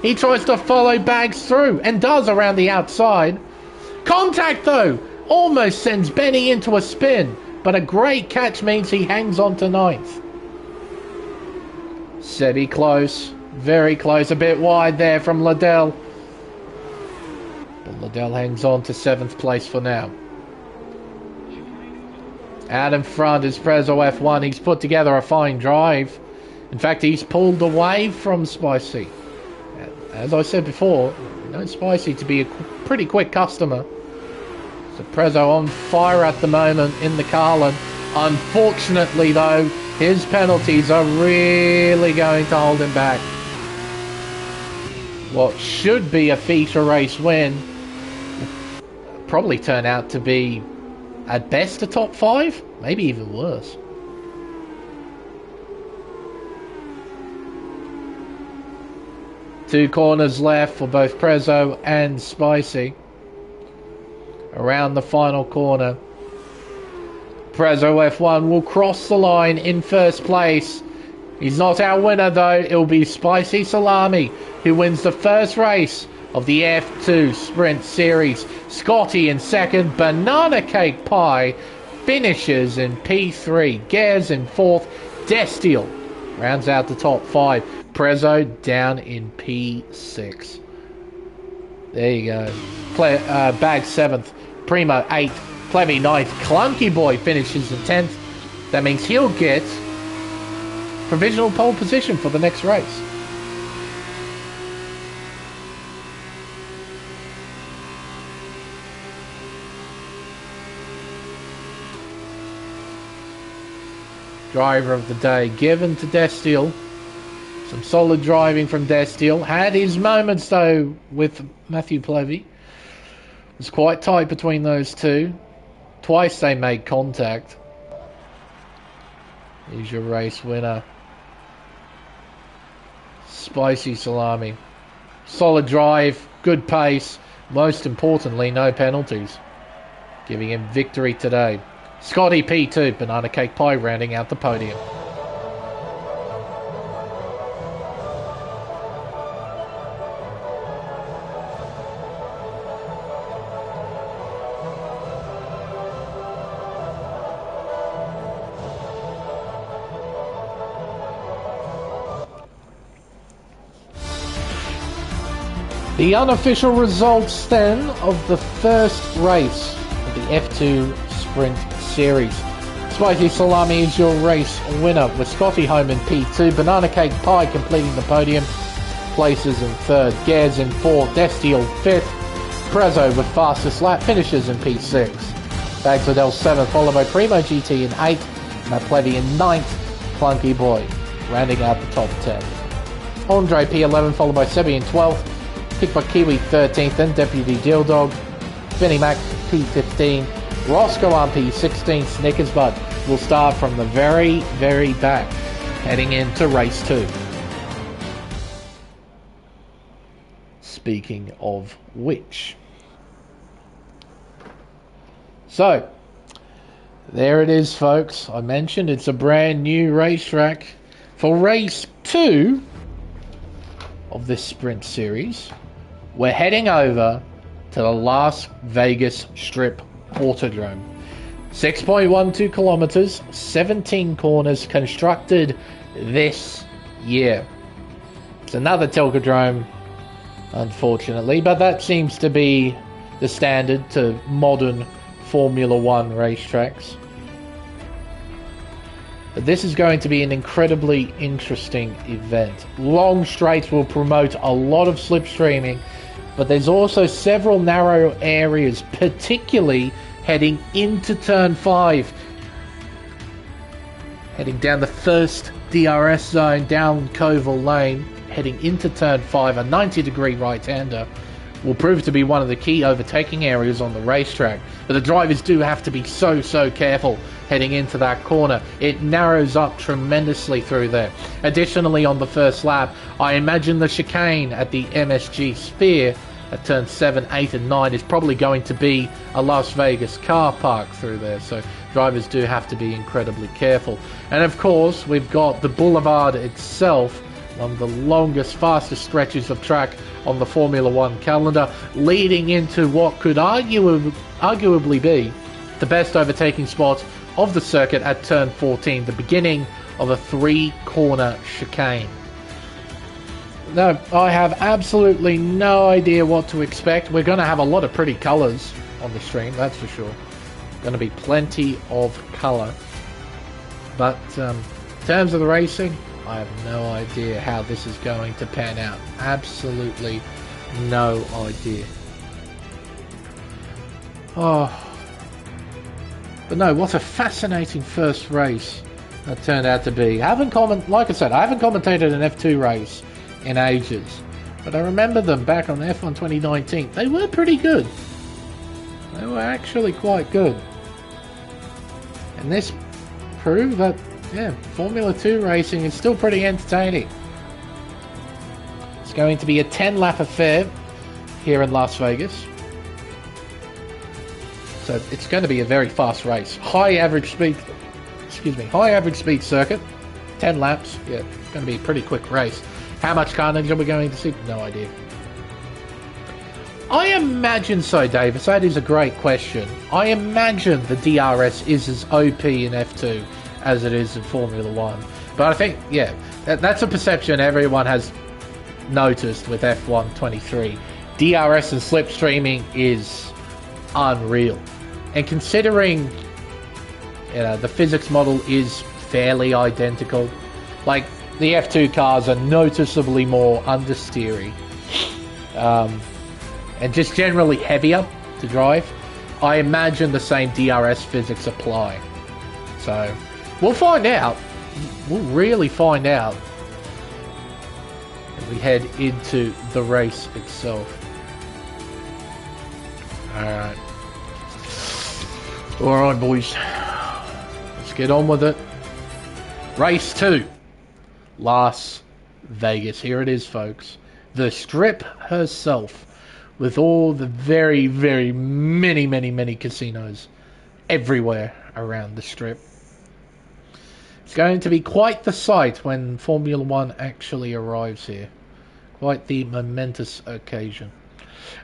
He tries to follow Bags through, and does around the outside. Contact though, almost sends Benny into a spin, but a great catch means he hangs on to 9th. Sebi close, very close, a bit wide there from Liddell. But Liddell hangs on to 7th place for now. Out in front is Prezzo F1. He's put together a fine drive. In fact, he's pulled away from Spicy. As I said before, you know Spicy to be a pretty quick customer. So Prezzo on fire at the moment in the Carlin. Unfortunately, though, his penalties are really going to hold him back. What should be a feature race win will probably turn out to be at best a top 5, maybe even worse. Two corners left for both Prezzo and Spicy. Around the final corner, Prezzo F1 will cross the line in 1st place. He's not our winner though, it'll be Spicy Salami who wins the first race of the F2 Sprint Series. Scotty in 2nd, Banana Cake Pie finishes in P3, Gares in 4th, Destiel rounds out the top 5, Prezzo down in P6. There you go. Bag 7th, Primo 8th, Plevy 9th, Clunky Boy finishes in 10th. That means he'll get provisional pole position for the next race. Driver of the day given to Destiel. Some solid driving from Destiel. Had his moments though with Matthew Plevy. It was quite tight between those two. Twice they made contact. Here's your race winner, Spicy Salami. Solid drive, good pace, most importantly no penalties, giving him victory today. Scotty P2, Banana Cake Pie rounding out the podium. The unofficial results then of the first race of the F2 Sprint Series. Spicy Salami is your race winner with Scotty home in P2, Banana Cake Pie completing the podium, places in 3rd, Gares in 4th, Destiel 5th, Prezzo with fastest lap finishes in P6, Bags Liddell 7th, followed by Primo GT in 8th, Matt Plevy in 9th, Clunky Boy, rounding out the top 10. Andre P11, followed by Sebi in 12th, Kick by Kiwi 13th, then Deputy Deal Dog, Vinnie Mac P15, Roscoe on P16, Snickers Bud will start from the very, very back, heading into race 2. Speaking of which. So, there it is, folks. I mentioned it's a brand new racetrack for race 2 of this sprint series. We're heading over to the Las Vegas Strip Autodrome. 6.12 kilometers, 17 corners, constructed this year. It's another Telcodrome, unfortunately, but that seems to be the standard to modern Formula One racetracks. But this is going to be an incredibly interesting event. Long straights will promote a lot of slipstreaming, but there's also several narrow areas, particularly heading into turn 5. Heading down the first DRS zone, down Coval Lane, heading into turn 5, a 90-degree right-hander will prove to be one of the key overtaking areas on the racetrack. But the drivers do have to be so careful heading into that corner. It narrows up tremendously through there. Additionally, on the first lap, I imagine the chicane at the MSG Sphere at turn 7, 8 and 9 is probably going to be a Las Vegas car park through there. So drivers do have to be incredibly careful. And of course, we've got the boulevard itself, one of the longest, fastest stretches of track on the Formula One calendar, leading into what could arguably be the best overtaking spot of the circuit at turn 14, the beginning of a 3-corner chicane. Now, I have absolutely no idea what to expect. We're going to have a lot of pretty colours on the stream, that's for sure. Going to be plenty of colour. But in terms of the racing, I have no idea how this is going to pan out. Absolutely no idea. Oh. But no, what a fascinating first race that turned out to be. Like I said, I haven't commentated an F2 race in ages. But I remember them back on F1 2019. They were pretty good. They were actually quite good. And this proved that, yeah, Formula 2 racing is still pretty entertaining. It's going to be a 10-lap affair here in Las Vegas. So it's going to be a very fast race. High average speed circuit. 10 laps. Yeah, it's going to be a pretty quick race. How much carnage are we going to see? No idea. I imagine so, Davis. That is a great question. I imagine the DRS is as OP in F2 as it is in Formula 1. But I think, yeah, that's a perception everyone has noticed with F1 23. DRS and slipstreaming is unreal. And considering, you know, the physics model is fairly identical, like, the F2 cars are noticeably more understeery. And just generally heavier to drive. I imagine the same DRS physics apply. So, we'll find out. We'll really find out as we head into the race itself. Alright. Alright, boys. Let's get on with it. Race 2. Las Vegas. Here it is, folks. The Strip herself. With all the very, very many casinos everywhere around the Strip. It's going to be quite the sight when Formula One actually arrives here. Quite the momentous occasion.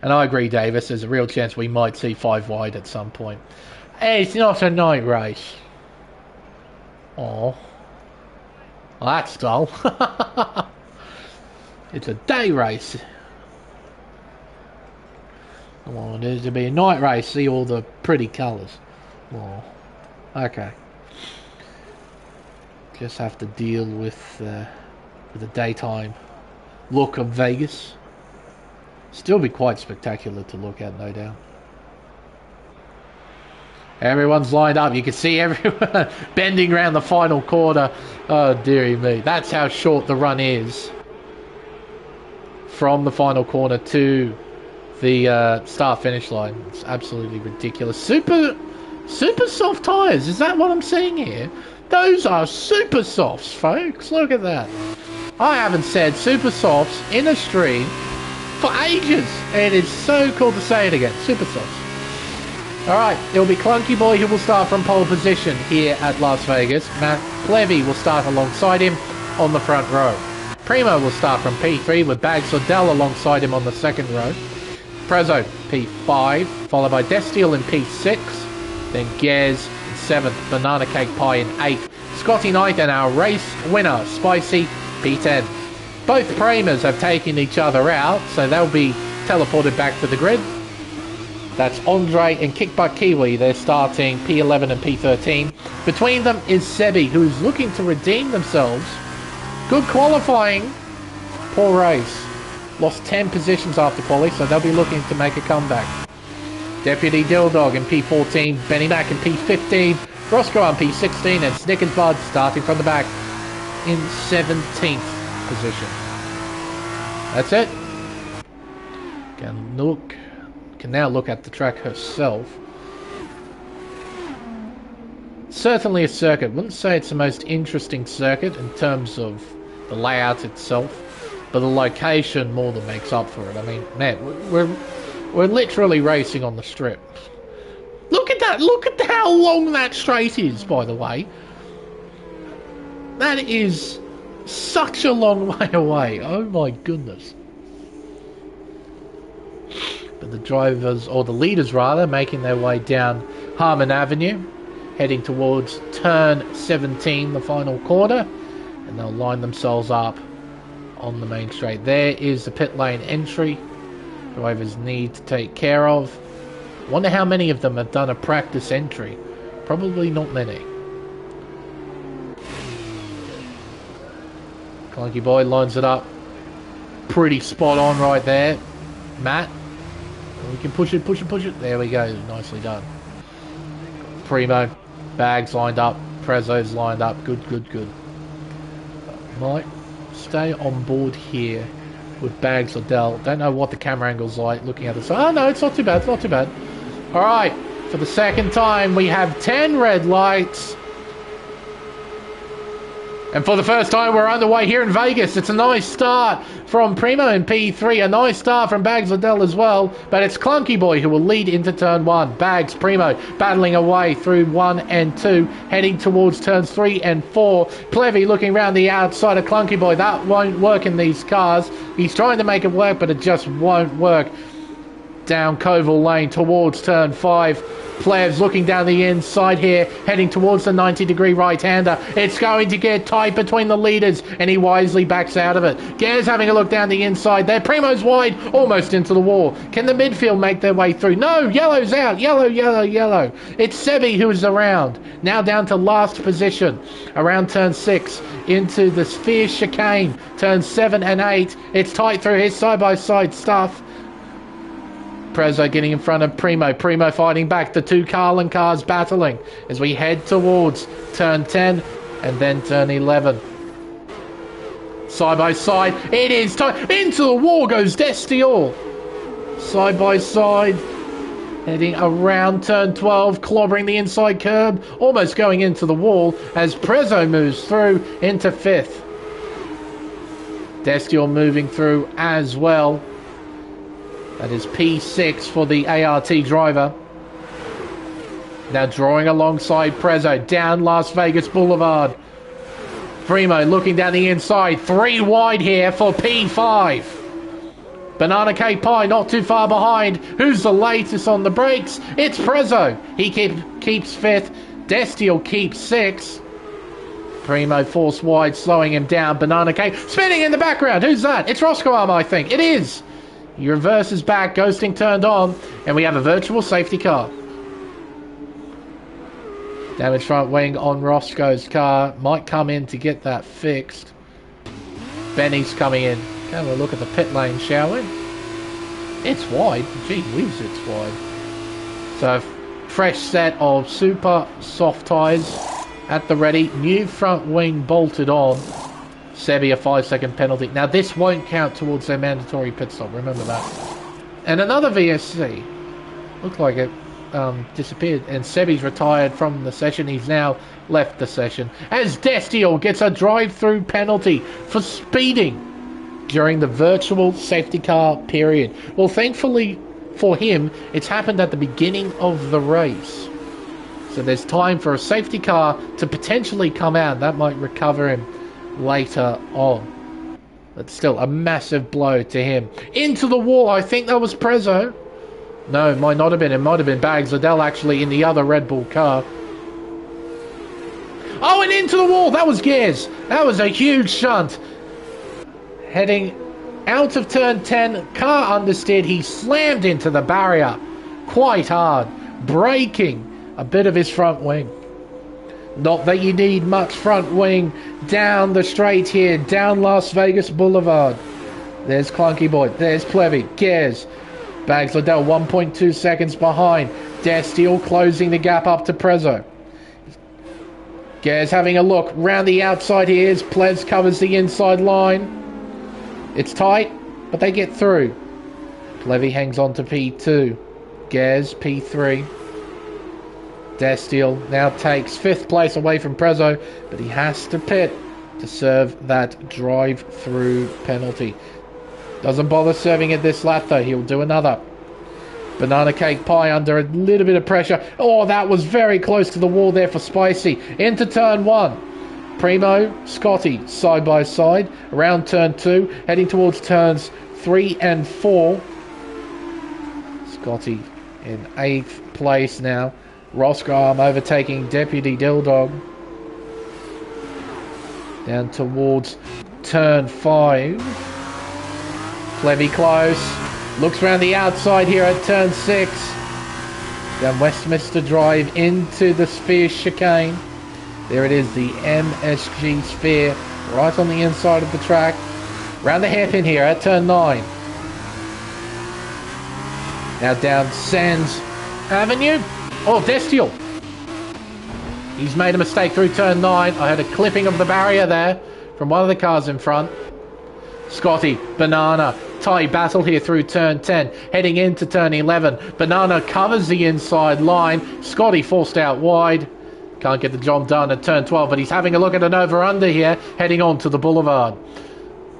And I agree, Davis, there's a real chance we might see 5 wide at some point. Hey, it's not a night race. Oh, well, that's dull. It's a day race. Oh, there's to be a night race. See all the pretty colours. Oh, okay. Just have to deal with the daytime look of Vegas. Still be quite spectacular to look at, no doubt. Everyone's lined up. You can see everyone bending around the final corner. Oh, dearie me. That's how short the run is. From the final corner to the start-finish line. It's absolutely ridiculous. Super soft tyres. Is that what I'm seeing here? Those are super softs, folks. Look at that. I haven't said super softs in a stream for ages. It is so cool to say it again. Super softs. Alright, it'll be Clunky Boy who will start from pole position here at Las Vegas. Matt Plevy will start alongside him on the front row. Primo will start from P3 with Bags Liddell alongside him on the second row. Prezzo, P5, followed by Destiel in P6. Then Gez in 7th, Banana Cake Pie in 8th. Scotty Knight and our race winner, Spicy, P10. Both Primers have taken each other out, so they'll be teleported back to the grid. That's Andre and Kickbutt Kiwi. They're starting P11 and P13. Between them is Sebi, who's looking to redeem themselves. Good qualifying. Poor race. Lost 10 positions after quali, so they'll be looking to make a comeback. Deputy Dildog in P14, Benny Mac in P15, Roscoe on P16, and Snickers Bud starting from the back in 17th position. That's it. Can now look at the track herself. Certainly a circuit. Wouldn't say it's the most interesting circuit in terms of the layout itself, but the location more than makes up for it. I mean, man, we're literally racing on the strip. Look at that! Look at how long that straight is, by the way. That is such a long way away. Oh my goodness. But the drivers, or the leaders rather, making their way down Harmon Avenue, heading towards turn 17, the final corner, and they'll line themselves up on the main straight. There is the pit lane entry drivers need to take care of. Wonder how many of them have done a practice entry. Probably not many. Clunky Boy lines it up pretty spot on right there. Matt, we can push it. There we go. Nicely done. Primo, Bags lined up. Prezzo's lined up. Good. Might stay on board here with Bags Liddell. Don't know what the camera angle's like looking at this. Oh no, it's not too bad. Alright, for the second time we have 10 red lights. And for the first time we're underway here in Vegas. It's a nice start from Primo in P3. A nice start from Bags Liddell as well. But it's Clunky Boy who will lead into turn 1. Bags, Primo battling away through 1 and 2. Heading towards turns 3 and 4. Plevy looking around the outside of Clunky Boy. That won't work in these cars. He's trying to make it work, but it just won't work. Down Koval Lane towards turn 5. Plevs looking down the inside here, heading towards the 90-degree right-hander. It's going to get tight between the leaders, and he wisely backs out of it. Gare's having a look down the inside there. Primo's wide, almost into the wall. Can the midfield make their way through? No, Yellow's out. Yellow. It's Sebi who is around. Now down to last position. Around turn 6, into the Sphere Chicane. Turns 7 and 8. It's tight through his side-by-side stuff. Prezzo getting in front of Primo. Primo fighting back. The two Carlin cars battling as we head towards turn 10 and then turn 11. Side by side. It is tight. Into the wall goes Destiel. Side by side. Heading around turn 12. Clobbering the inside curb. Almost going into the wall as Prezzo moves through into 5th. Destiel moving through as well. That is P6 for the ART driver. Now drawing alongside Prezzo down Las Vegas Boulevard. Primo looking down the inside. 3 wide here for P5. Banana Cake Pie not too far behind. Who's the latest on the brakes? It's Prezzo. He keeps 5th. Destiel keeps 6th. Primo force wide, slowing him down. Banana Cake spinning in the background. Who's that? It's Roscoe, I think. It is. He reverses back, ghosting turned on, and we have a virtual safety car. Damaged front wing on Roscoe's car. Might come in to get that fixed. Benny's coming in. Have a look at the pit lane, shall we? It's wide. Gee whiz, it's wide. So Fresh set of super soft tyres at the ready. New front wing bolted on. Sebi a 5-second penalty. Now this won't count towards their mandatory pit stop, remember that. And another VSC. Looked like it disappeared. And Sebi's retired from the session. He's now left the session. As Destiel gets a drive-through penalty for speeding during the virtual safety car period. Well, thankfully for him, it's happened at the beginning of the race. So there's time for a safety car to potentially come out. That might recover him later on. But still, a massive blow to him. Into the wall. I think that was Prezzo. No, it might not have been. It might have been Bags Liddell actually in the other Red Bull car. Oh, and into the wall. That was Gears. That was a huge shunt. Heading out of turn 10. Car understeered. He slammed into the barrier quite hard. Breaking a bit of his front wing. Not that you need much front wing down the straight here, down Las Vegas Boulevard. There's Clunky Boy, there's Plevy, Gears. Bags Liddell 1.2 seconds behind. Destiel closing the gap up to Prezzo. Gears having a look round the outside here. Plez covers the inside line. It's tight, but they get through. Plevy hangs on to P2. Gears P3. Destiel now takes 5th place away from Prezzo, but he has to pit to serve that drive-through penalty. Doesn't bother serving it this lap though, he'll do another. Banana Cake Pie under a little bit of pressure. Oh, that was very close to the wall there for Spicy. Into turn 1. Primo, Scotty, side by side. Around turn 2, heading towards turns 3 and 4. Scotty in 8th place now. Roscoe overtaking Deputy Dildog. Down towards turn 5. Plevy close. Looks around the outside here at turn 6. Down Westminster Drive into the Sphere chicane. There it is, the MSG Sphere, right on the inside of the track. Round the hairpin here at turn 9. Now down Sands Avenue. Oh, Destiel. He's made a mistake through turn 9. I had a clipping of the barrier there from one of the cars in front. Scotty, Banana, tight battle here through turn 10. Heading into turn 11. Banana covers the inside line. Scotty forced out wide. Can't get the job done at turn 12, but he's having a look at an over-under here, heading on to the boulevard.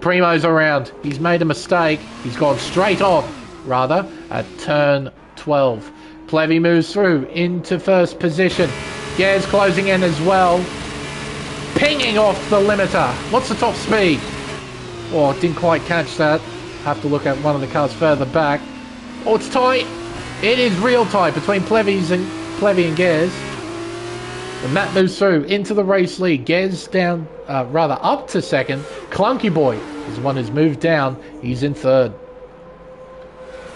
Primo's around. He's made a mistake. He's gone straight on, rather, at turn 12. Plevy moves through into first position. Gears closing in as well. Pinging off the limiter. What's the top speed? Oh, didn't quite catch that. Have to look at one of the cars further back. Oh, it's tight. It is real tight between Plevy and Gears. The map moves through into the race lead. Gears down, rather up to second. Clunky Boy is the one who's moved down. He's in third.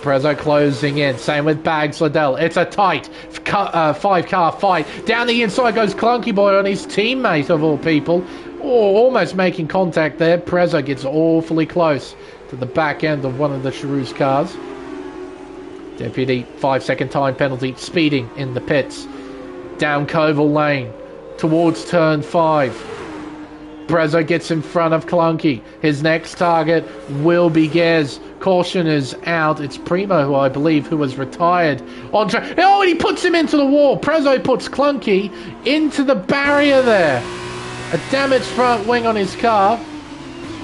Prezzo closing in. Same with Bags Liddell. It's a tight 5-car fight. Down the inside goes Clunky Boy on his teammate of all people. Oh, almost making contact there. Prezzo gets awfully close to the back end of one of the Charouz cars. Deputy 5-second time penalty. Speeding in the pits. Down Koval Lane towards turn 5. Prezzo gets in front of Clunky. His next target will be Gez. Caution is out. It's Primo, who I believe, who was retired on track. Oh, and he puts him into the wall. Prezzo puts Clunky into the barrier there. A damaged front wing on his car.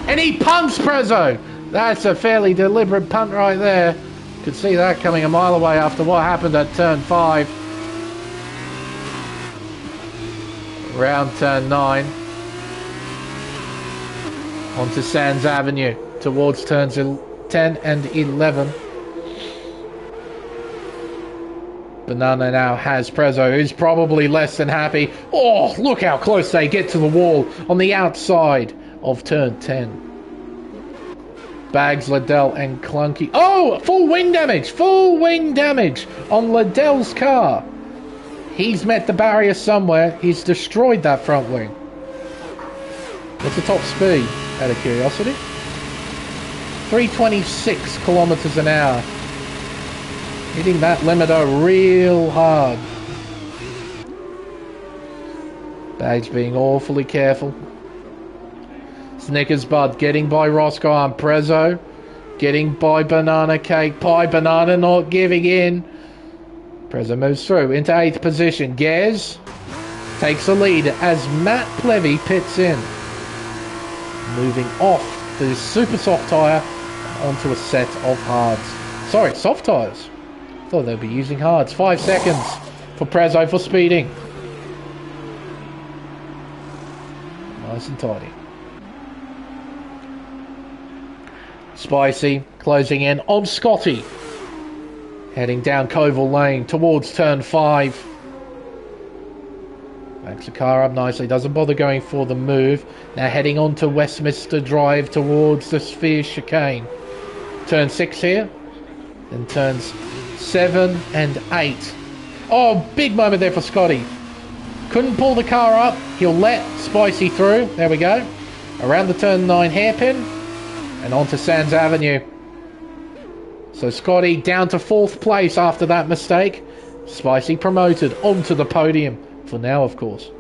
And he punts Prezzo. That's a fairly deliberate punt right there. Could see that coming a mile away after what happened at turn 5. Round turn 9. Onto Sands Avenue towards turns 10 and 11. Banana now has Prezzo, who's probably less than happy. Oh, look how close they get to the wall on the outside of turn 10. Bags, Liddell and Clunky. Oh, full wing damage. Full wing damage on Liddell's car. He's met the barrier somewhere. He's destroyed that front wing. What's the top speed, out of curiosity? 326 kilometers an hour. Hitting that limiter real hard. Bags being awfully careful. Snickers Bud getting by Roscoe and Prezzo. Getting by Banana Cake Pie. Banana not giving in. Prezzo moves through into 8th position. Gez takes the lead as Matt Plevy pits in. Moving off the super soft tyre onto a set of hards. Sorry, soft tyres. Thought they'd be using hards. 5 seconds for Prezzo for speeding. Nice and tidy. Spicy closing in on Scotty. Heading down Koval Lane towards turn 5. Backs the car up nicely. Doesn't bother going for the move. Now heading on to Westminster Drive towards the Sphere Chicane. Turn 6 here. Then turns 7 and 8. Oh, big moment there for Scotty. Couldn't pull the car up. He'll let Spicy through. There we go. Around the turn 9 hairpin. And on to Sands Avenue. So Scotty down to 4th place after that mistake. Spicy promoted onto the podium. For now, of course.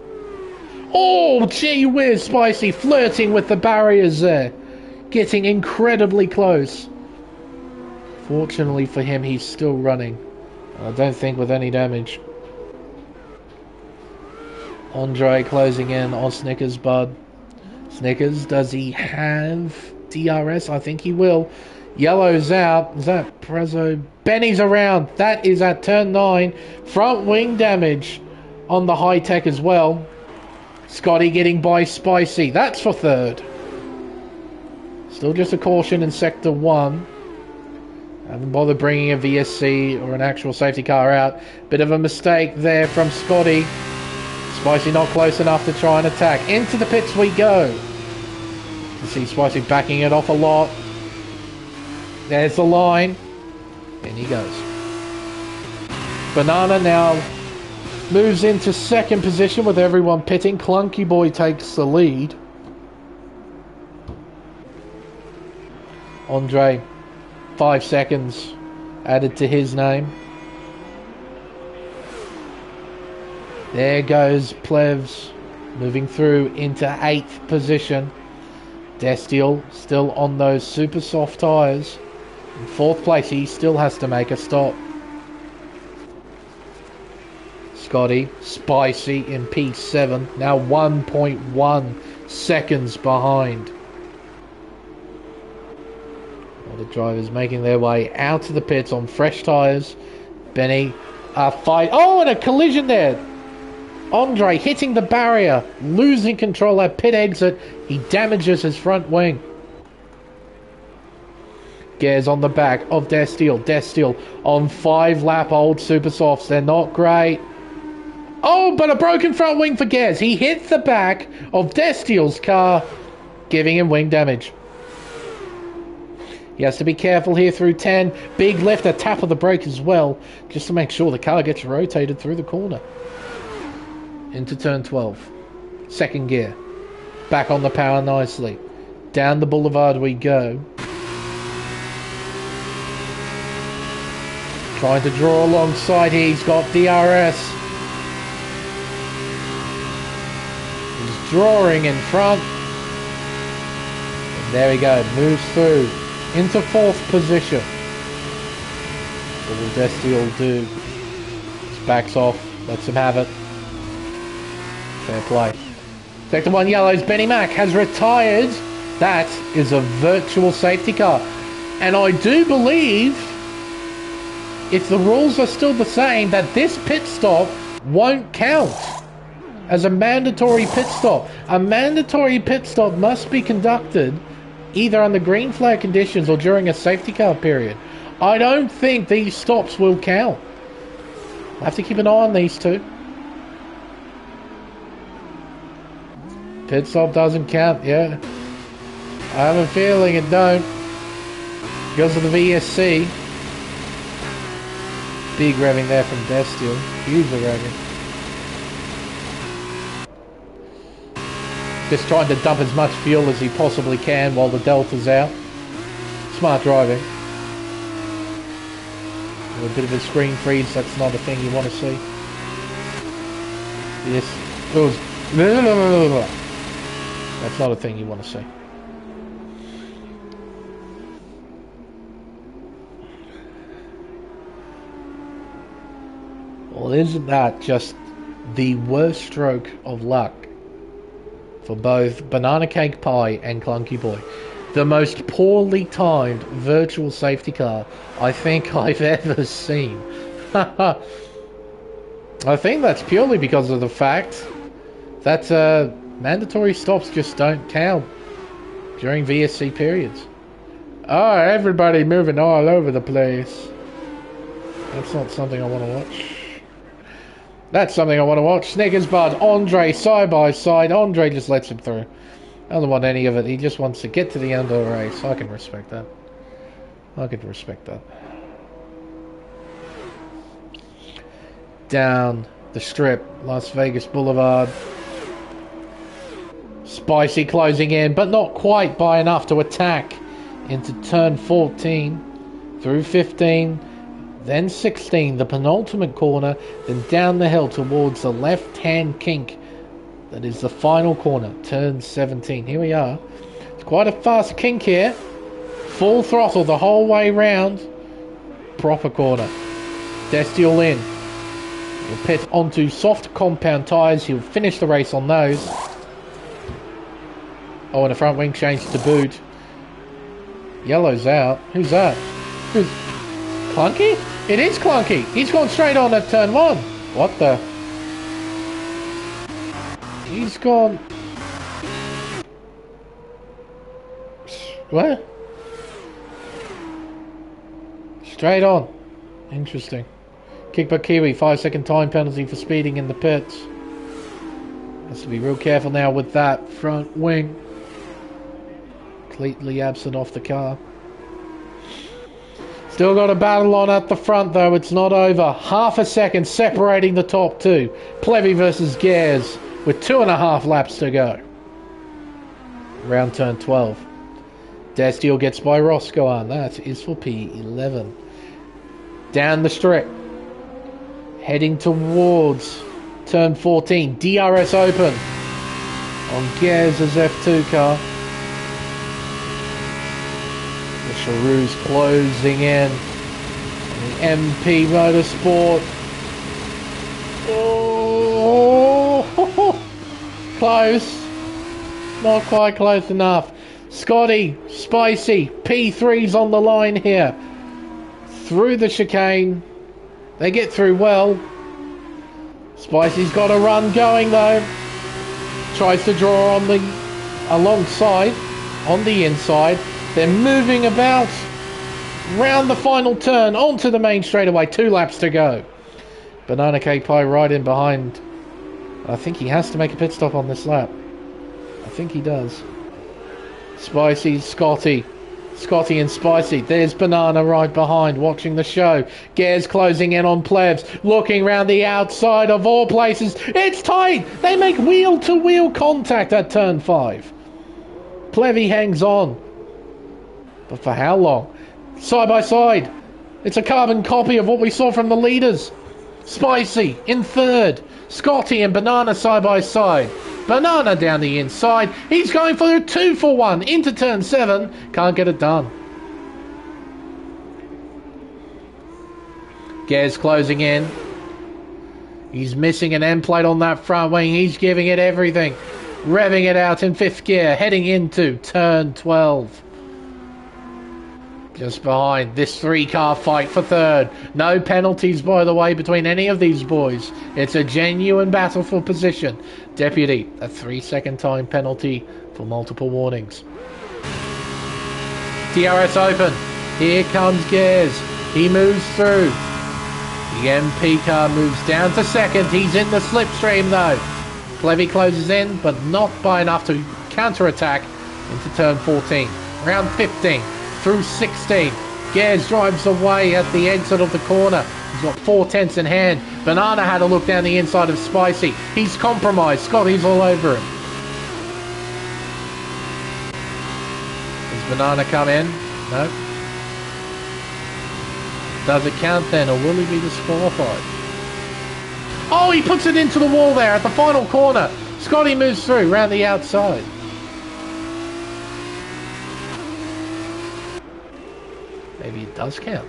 Oh, gee whiz. Spicy flirting with the barriers there. Getting incredibly close. Fortunately for him, he's still running. I don't think with any damage. Andre closing in on Snickers Bud. Snickers, does he have DRS? I think he will. Yellow's out. Is that Prezzo? Benny's around. That is at turn 9. Front wing damage on the high tech as well. Scotty getting by Spicy. That's for 3rd. Still just a caution in sector 1. Haven't bothered bringing a VSC or an actual safety car out. Bit of a mistake there from Scotty. Spicy not close enough to try and attack. Into the pits we go. You see Spicy backing it off a lot. There's the line. In he goes. Banana now moves into 2nd position with everyone pitting. Clunky Boy takes the lead. Andre, 5 seconds added to his name. There goes Plevs moving through into 8th position. Destiel still on those super soft tyres. In 4th place, he still has to make a stop. Scotty, Spicy in P7, now 1.1 seconds behind. All the drivers making their way out of the pits on fresh tyres. Benny, fight. Oh, and a collision there. Andre hitting the barrier, losing control at pit exit. He damages his front wing. Gears on the back of Destiel. Destiel on 5-lap old super softs. They're not great. Oh, but a broken front wing for Gears. He hit the back of Destiel's car, giving him wing damage. He has to be careful here through 10. Big lift, a tap of the brake as well, just to make sure the car gets rotated through the corner. Into turn 12. 2nd gear. Back on the power nicely. Down the boulevard we go. Trying to draw alongside here. He's got DRS. He's drawing in front. And there we go. Moves through. Into 4th position. What will Destiel do? Just backs off. Lets him have it. Fair play. Sector 1 yellows. Benny Mac has retired. That is a virtual safety car. And I do believe, if the rules are still the same, that this pit stop won't count as a mandatory pit stop. A mandatory pit stop must be conducted either under green flag conditions or during a safety car period. I don't think these stops will count. I have to keep an eye on these two. Pit stop doesn't count, yeah. I have a feeling it don't. Because of the VSC. Big revving there from Destiel. Huge revving. Just trying to dump as much fuel as he possibly can while the Delta's out. Smart driving. A bit of a screen freeze, that's not a thing you want to see. Yes, it was That's not a thing you want to see. Well, isn't that just the worst stroke of luck for both Banana Cake Pie and Clunky Boy? The most poorly timed virtual safety car I think I've ever seen. I think that's purely because of the fact that mandatory stops just don't count during VSC periods. Oh, everybody moving all over the place. That's not something I want to watch. That's something I want to watch. Snickers Bud, Andre side by side. Andre just lets him through. Doesn't want any of it. He just wants to get to the end of the race. I can respect that. I can respect that. Down the strip, Las Vegas Boulevard. Spicy closing in, but not quite by enough to attack into turn 14, through 15, then 16, the penultimate corner, then down the hill towards the left-hand kink. That is the final corner, turn 17. Here we are. It's quite a fast kink here. Full throttle the whole way round. Proper corner. Destiel in. He'll pit onto soft compound tyres. He'll finish the race on those. Oh, and a front wing change to boot. Yellow's out. Who's that? Who's... Clunky? It is Clunky. He's gone straight on at turn 1. What the... He's gone... Where? Straight on. Interesting. Kick by Kiwi, 5-second time penalty for speeding in the pits. Has to be real careful now with that front wing. Completely absent off the car. Still got a battle on at the front though, it's not over. Half a second separating the top two. Plevy versus Gares with 2.5 laps to go. Round turn 12. Destiel gets by Roscoe on. That is for P11. Down the strip. Heading towards turn 14. DRS open on Gares' F2 car. The Charoux closing in. The MP Motorsport. Oh, close. Not quite close enough. Scotty, Spicy, P3's on the line here. Through the chicane. They get through well. Spicy's got a run going though. Tries to draw on the alongside, on the inside. They're moving about. Round the final turn, onto the main straightaway. 2 laps to go. Banana Cake Pie right in behind. I think he has to make a pit stop on this lap. I think he does. Spicy, Scotty. Scotty and Spicy. There's Banana right behind, watching the show. Gares closing in on Plebs. Looking round the outside of all places. It's tight! They make wheel-to-wheel contact at turn 5. Plevy hangs on. But for how long? Side by side. It's a carbon copy of what we saw from the leaders. Spicy in third. Scotty and Banana side by side. Banana down the inside. He's going for a 2-for-1 into turn 7. Can't get it done. Gares closing in. He's missing an end plate on that front wing. He's giving it everything. Revving it out in 5th gear. Heading into turn 12. Just behind this 3-car fight for third. No penalties, by the way, between any of these boys. It's a genuine battle for position. Deputy, a 3-second time penalty for multiple warnings. DRS open. Here comes Gares. He moves through. The MP car moves down to second. He's in the slipstream though. Plevy closes in, but not by enough to counter-attack into turn 14. Round 15. Through 16. Gares drives away at the exit of the corner. He's got 4 tenths in hand. Banana had a look down the inside of Spicy. He's compromised. Scotty's all over him. Does Banana come in? No. Does it count then, or will he be disqualified? Oh, he puts it into the wall there at the final corner. Scotty moves through, round the outside. Maybe it does count.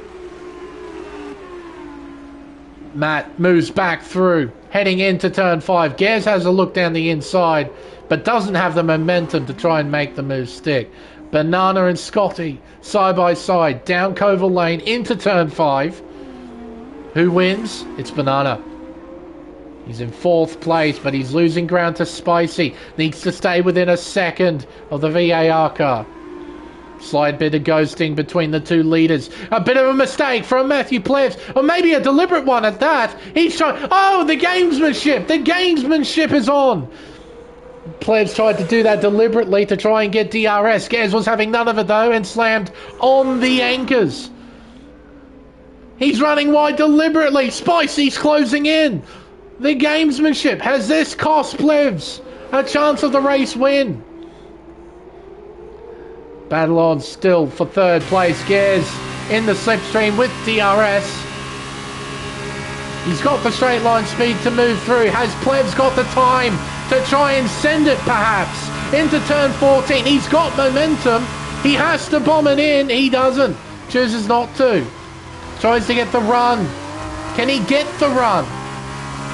Matt moves back through, heading into turn 5. Gers has a look down the inside, but doesn't have the momentum to try and make the move stick. Banana and Scotty, side by side, down Koval Lane, into turn 5. Who wins? It's Banana. He's in 4th place, but he's losing ground to Spicy. Needs to stay within a second of the VAR car. Slight bit of ghosting between the two leaders. A bit of a mistake from Matthew Plebs, or maybe a deliberate one at that. He's trying... Oh, the gamesmanship! The gamesmanship is on! Plebs tried to do that deliberately to try and get DRS. Gers was having none of it though and slammed on the anchors. He's running wide deliberately. Spicy's closing in. The gamesmanship. Has this cost Plebs a chance of the race win? Battle on still for 3rd place. Gers in the slipstream with DRS. He's got the straight line speed to move through. Has Plebs got the time to try and send it perhaps into turn 14? He's got momentum. He has to bomb it in. He doesn't. Chooses not to. Tries to get the run. Can he get the run?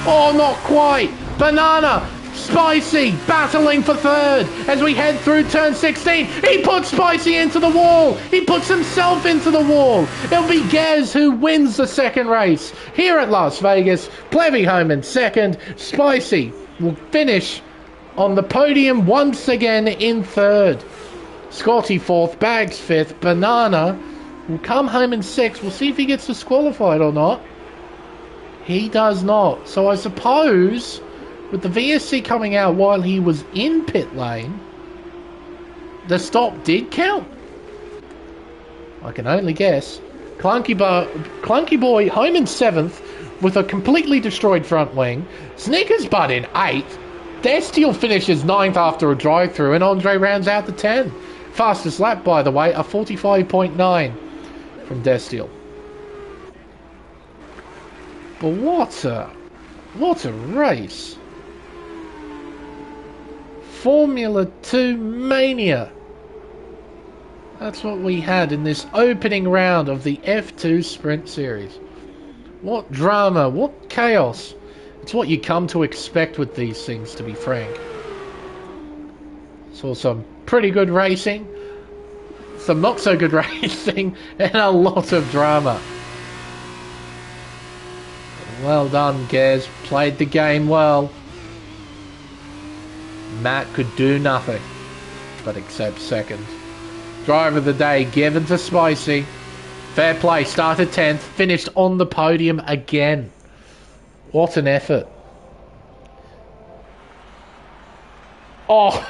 Oh, not quite. Banana. Spicy battling for 3rd as we head through turn 16. He puts Spicy into the wall. He puts himself into the wall. It'll be Gers who wins the 2nd race here at Las Vegas. Everingham in 2nd. Spicy will finish on the podium once again in 3rd. Scotty 4th. Bags 5th. Banana will come home in 6th. We'll see if he gets disqualified or not. He does not. So I suppose... with the VSC coming out while he was in pit lane, the stop did count. I can only guess. Clunky Boy home in 7th with a completely destroyed front wing. Snickers Bud in 8th. Destiel finishes 9th after a drive-through, and Andre rounds out the 10. Fastest lap, by the way, a 45.9 from Destiel. But what a race. Formula 2 mania. That's what we had in this opening round of the F2 Sprint Series. What drama, what chaos. It's what you come to expect with these things, to be frank. Saw some pretty good racing, some not so good racing, and a lot of drama. Well done, Gers. Played the game well. Matt could do nothing but accept 2nd. Driver of the day given to Spicy. Fair play, started 10th, finished on the podium again. What an effort. Oh!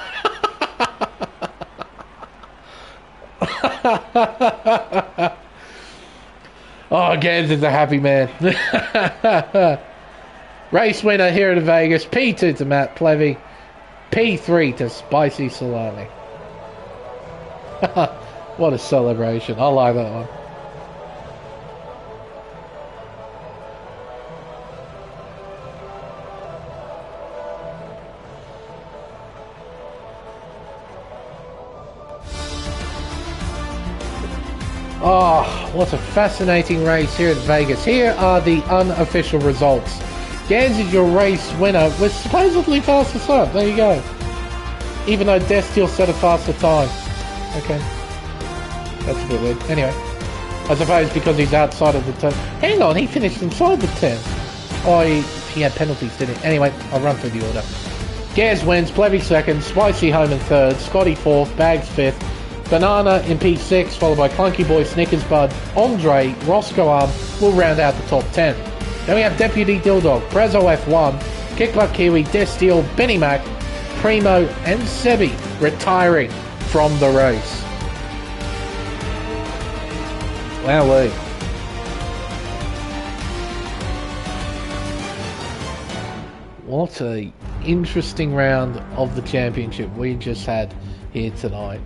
Oh, Gers is a happy man. Race winner here at Vegas. P2 to Matt Plevy. P3 to Spicy Salami. What a celebration. I like that one. Oh, what a fascinating race here at Vegas. Here are the unofficial results. Gers is your race winner with supposedly fastest lap. There you go. Even though Destiel set a faster time. Okay. That's a bit weird. Anyway. I suppose because he's outside of the 10. Hang on, he finished inside the 10. Oh, he had penalties, didn't he? Anyway, I'll run through the order. Gers wins, Plevy 2nd, Spicy home in 3rd, Scotty 4th, Bags 5th, Banana in P6, followed by Clunky Boy, Snickers Bud, Andre, Roscoe Arm will round out the top 10. Then we have Deputy Dildog, Prezzo F1, Kickbutt Kiwi, Destiel, Benny Mac, Primo and Sebi retiring from the race. Wowee. What a interesting round of the championship we just had here tonight.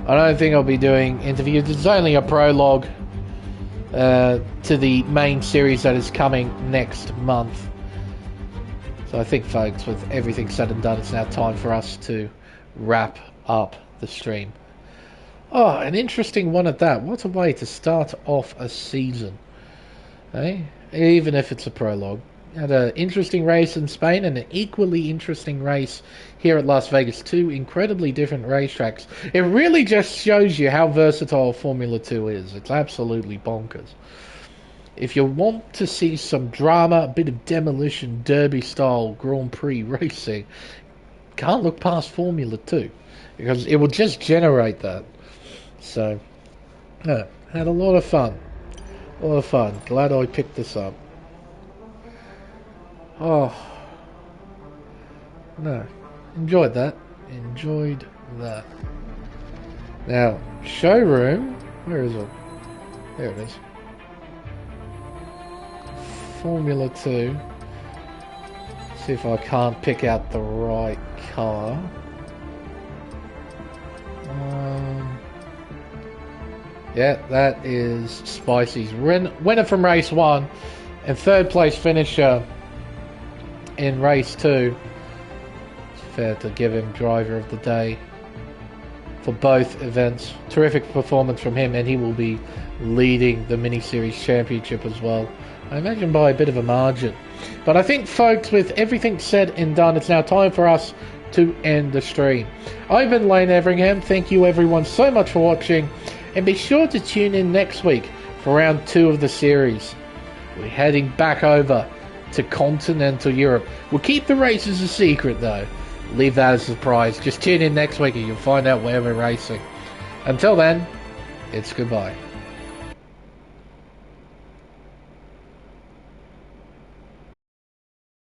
I don't think I'll be doing interviews. It's only a prologue to the main series that is coming next month. So I think, folks, with everything said and done, it's now time for us to wrap up the stream. Oh, an interesting one at that. What a way to start off a season. Eh? Even if it's a prologue. Had an interesting race in Spain and an equally interesting race here at Las Vegas. Two incredibly different racetracks. It really just shows you how versatile Formula 2 is. It's absolutely bonkers. If you want to see some drama, a bit of demolition, derby-style Grand Prix racing, can't look past Formula 2. Because it will just generate that. So, yeah, had a lot of fun. A lot of fun. Glad I picked this up. Oh, no, enjoyed that. Enjoyed that. Now, showroom. Where is it? There it is. Formula 2. See if I can't pick out the right car. Yeah, that is Spicy's winner from race 1 and third place finisher in race 2. It's fair to give him driver of the day for both events. Terrific performance from him, and he will be leading the mini series championship as well, I imagine by a bit of a margin. But I think, folks, with everything said and done, it's now time for us to end the stream. I've been Lane Everingham. Thank you everyone so much for watching, and be sure to tune in next week for round 2 of the series. We're heading back over to continental Europe. We'll keep the races a secret though. Leave that as a surprise. Just tune in next week and you'll find out where we're racing. Until then, it's goodbye.